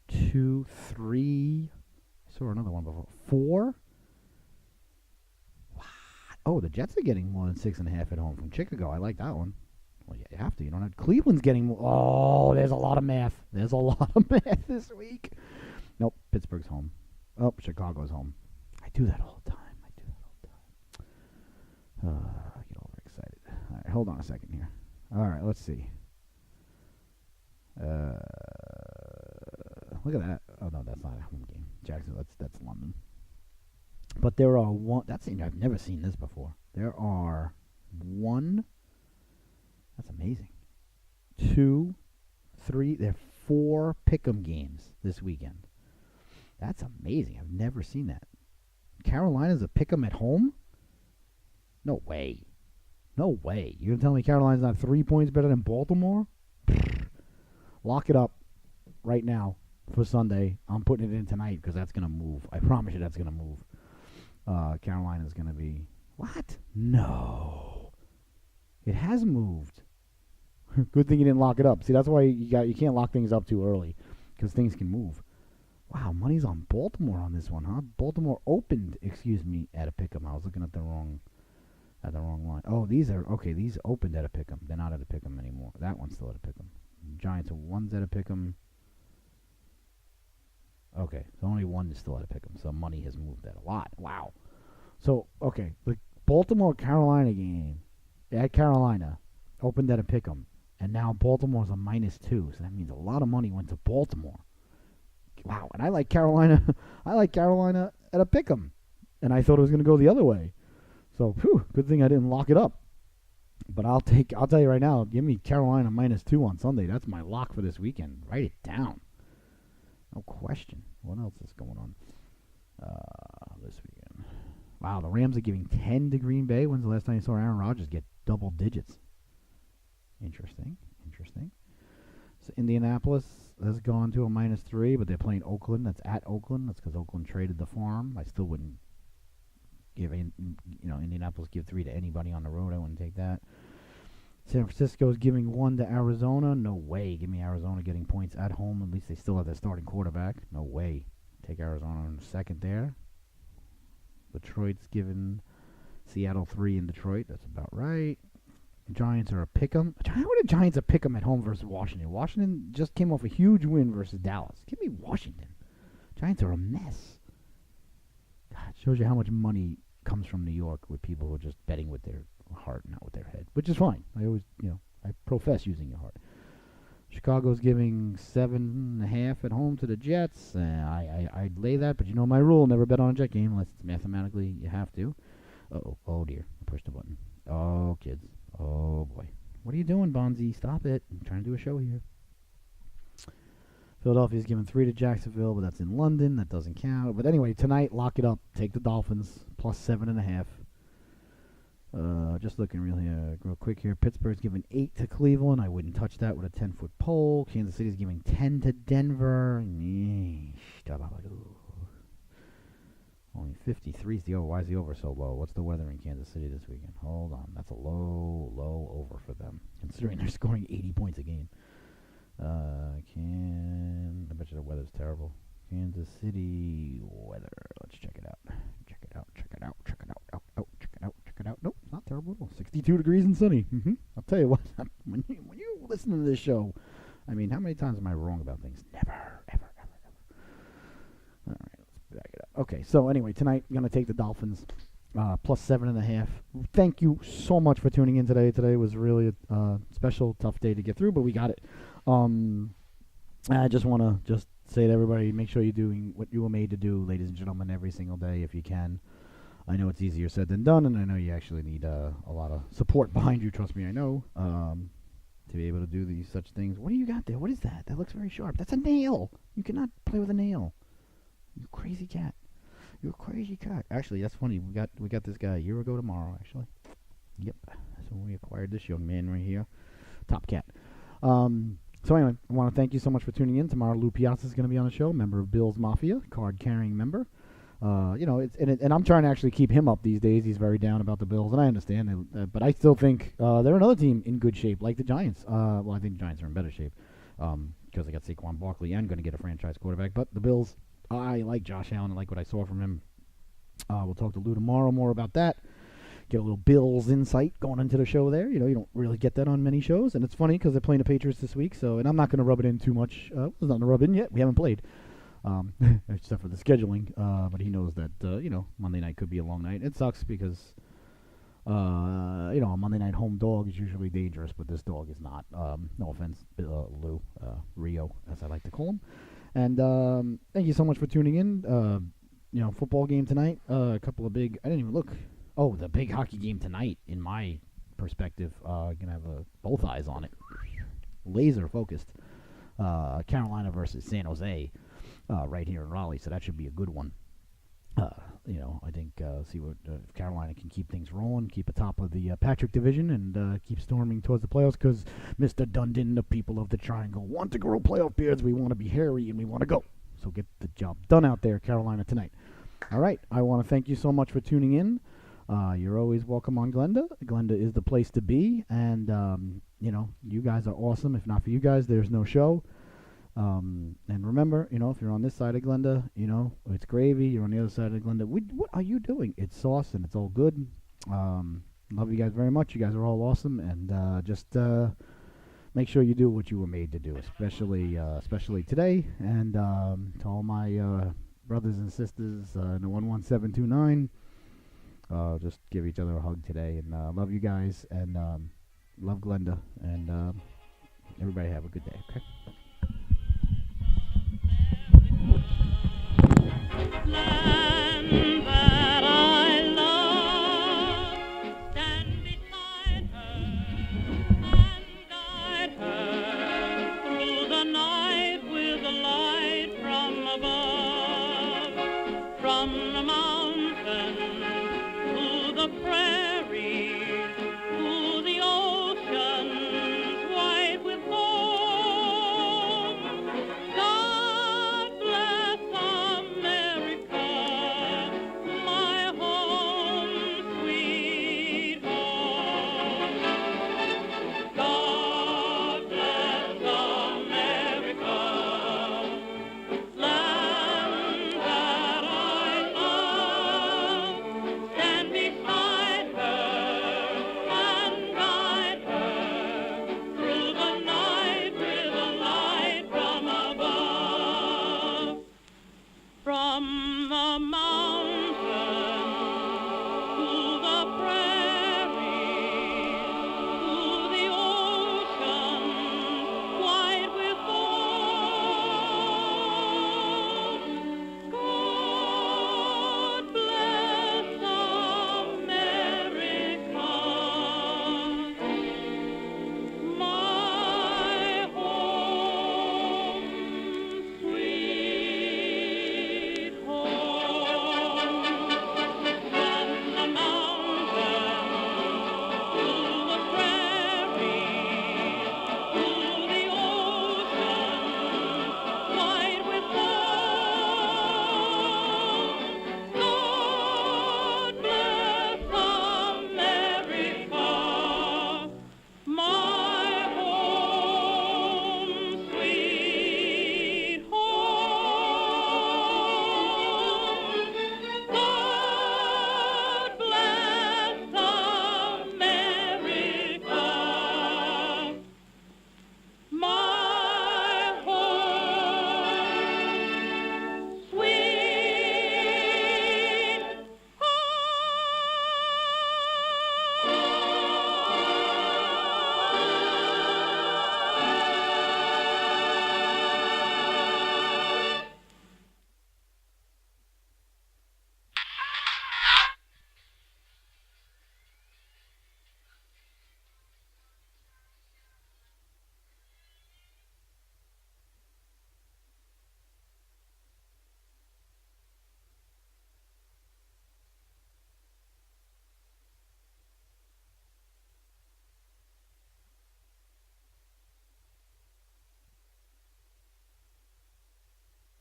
2, 3. I saw another one before. 4. What? Oh, the Jets are getting more than 6.5 at home from Chicago. I like that one. Well, you have to. You don't have. Cleveland's getting more. Oh, there's a lot of math. There's a lot of math this week. Nope, Pittsburgh's home. Oh, Chicago's home. I do that all the time. I get overexcited. All right, hold on a second here. All right, let's see. Look at that. Oh no, that's not a home game. Jackson. That's London. But there are one. I've never seen this before. There are one. That's amazing. 2, 3. There are 4 pick'em games this weekend. That's amazing. I've never seen that. Carolina's a pick'em at home? No way. No way. You're gonna tell me Carolina's not 3 points better than Baltimore? Lock it up right now for Sunday. I'm putting it in tonight because that's gonna move. I promise you that's gonna move. Carolina's gonna be what? No. It has moved. Good thing you didn't lock it up. See, that's why you can't lock things up too early because things can move. Wow, money's on Baltimore on this one, huh? Baltimore opened, at a pick'em. I was looking at the wrong line. Oh, these opened at a pick'em. They're not at a pick'em anymore. That one's still at a pick'em. Giants are one's at a pick'em. Okay, so only one is still at a pick'em. So money has moved that a lot. Wow. So okay, the Baltimore Carolina game at Carolina opened at a pick'em. And now Baltimore's a -2, so that means a lot of money went to Baltimore. Wow, and I like Carolina. I like Carolina at a pick'em, and I thought it was going to go the other way. So, good thing I didn't lock it up. But I'll tell you right now, give me Carolina -2 on Sunday. That's my lock for this weekend. Write it down. No question. What else is going on this weekend? Wow, the Rams are giving 10 to Green Bay. When's the last time you saw Aaron Rodgers get double digits? Interesting. So Indianapolis has gone to a -3, but they're playing Oakland. That's at Oakland. That's because Oakland traded the farm. I still wouldn't give Indianapolis give 3 to anybody on the road. I wouldn't take that. San Francisco's giving 1 to Arizona. No way. Give me Arizona getting points at home. At least they still have their starting quarterback. No way. Take Arizona in a second there. Detroit's giving Seattle 3 in Detroit. That's about right. Giants are a pick'em. How are the Giants a pick'em at home versus Washington? Washington just came off a huge win versus Dallas. Give me Washington. Giants are a mess. God, it shows you how much money comes from New York with people who are just betting with their heart, not with their head, which is fine. I always, I profess using your heart. Chicago's giving 7.5 at home to the Jets. I'd lay that, but you know my rule: never bet on a Jet game unless it's mathematically you have to. Oh dear, I pushed the button. Oh kids, oh boy, what are you doing, Bonzi? Stop it! I'm trying to do a show here. Philadelphia's giving 3 to Jacksonville, but that's in London. That doesn't count. But anyway, tonight, lock it up. Take the Dolphins, plus 7.5. Just looking real quick here. Pittsburgh's giving 8 to Cleveland. I wouldn't touch that with a 10-foot pole. Kansas City's giving 10 to Denver. Only 53 is the over. Why is the over so low? What's the weather in Kansas City this weekend? Hold on. That's a low over for them, considering they're scoring 80 points a game. I bet you the weather's terrible. Kansas City weather. Let's check it out. Check it out. Nope, it's not terrible at all. 62 degrees and sunny. I'll tell you what, when you listen to this show, I mean, how many times am I wrong about things? Never, ever. All right, let's back it up. Okay, so anyway, tonight I'm going to take the Dolphins, plus 7.5. Thank you so much for tuning in today. Today was really a special, tough day to get through, but we got it. I just want to say to everybody, make sure you're doing what you were made to do, ladies and gentlemen, every single day if you can. I know it's easier said than done, and I know you actually need a lot of support behind you. Trust me, I know, to be able to do these such things. What do you got there? What is that? That looks very sharp. That's a nail. You cannot play with a nail. You crazy cat. You're a crazy cat. Actually, that's funny. We got this guy a year ago tomorrow, actually. Yep. So we acquired this young man right here. Top cat. So anyway, I want to thank you so much for tuning in. Tomorrow, Lou Piazza is going to be on the show, member of Bill's Mafia, card-carrying member. And I'm trying to actually keep him up these days. He's very down about the Bills, and I understand. But I still think they're another team in good shape, like the Giants. Well, I think the Giants are in better shape because they got Saquon Barkley and going to get a franchise quarterback. But the Bills, I like Josh Allen. I like what I saw from him. We'll talk to Lou tomorrow more about that. Get a little Bills insight going into the show there. You don't really get that on many shows. And it's funny because they're playing the Patriots this week. And I'm not going to rub it in too much. There's nothing to rub in yet. We haven't played. Except for the scheduling. But he knows that, Monday night could be a long night. It sucks because, a Monday night home dog is usually dangerous, but this dog is not. No offense, Lou, Rio, as I like to call him. And thank you so much for tuning in. Football game tonight. A couple of big, I didn't even look. Oh, the big hockey game tonight, in my perspective, going to have both eyes on it. Laser focused. Carolina versus San Jose, right here in Raleigh, so that should be a good one. I think see what if Carolina can keep things rolling, keep atop of the Patrick division, and keep storming towards the playoffs, because Mr. Dundon, the people of the Triangle, want to grow playoff beards. We want to be hairy, and we want to go. So get the job done out there, Carolina, tonight. All right, I want to thank you so much for tuning in. You're always welcome on Glenda. Glenda is the place to be, and, you guys are awesome. If not for you guys, there's no show. And remember, if you're on this side of Glenda, it's gravy. You're on the other side of Glenda. What are you doing? It's sauce, and it's all good. Love you guys very much. You guys are all awesome, and just make sure you do what you were made to do, especially today. And to all my brothers and sisters in the 11729, just give each other a hug today, and love you guys, and love Glenda, and everybody have a good day, okay?
Land that I love, stand beside her and guide her through the night with a light from above, from the mountain to the prairie, to the oceans white with foam. God bless America, my home, sweet home. God bless America, land that I love. Stand beside her and guide her through the night with a light from above. From the mountain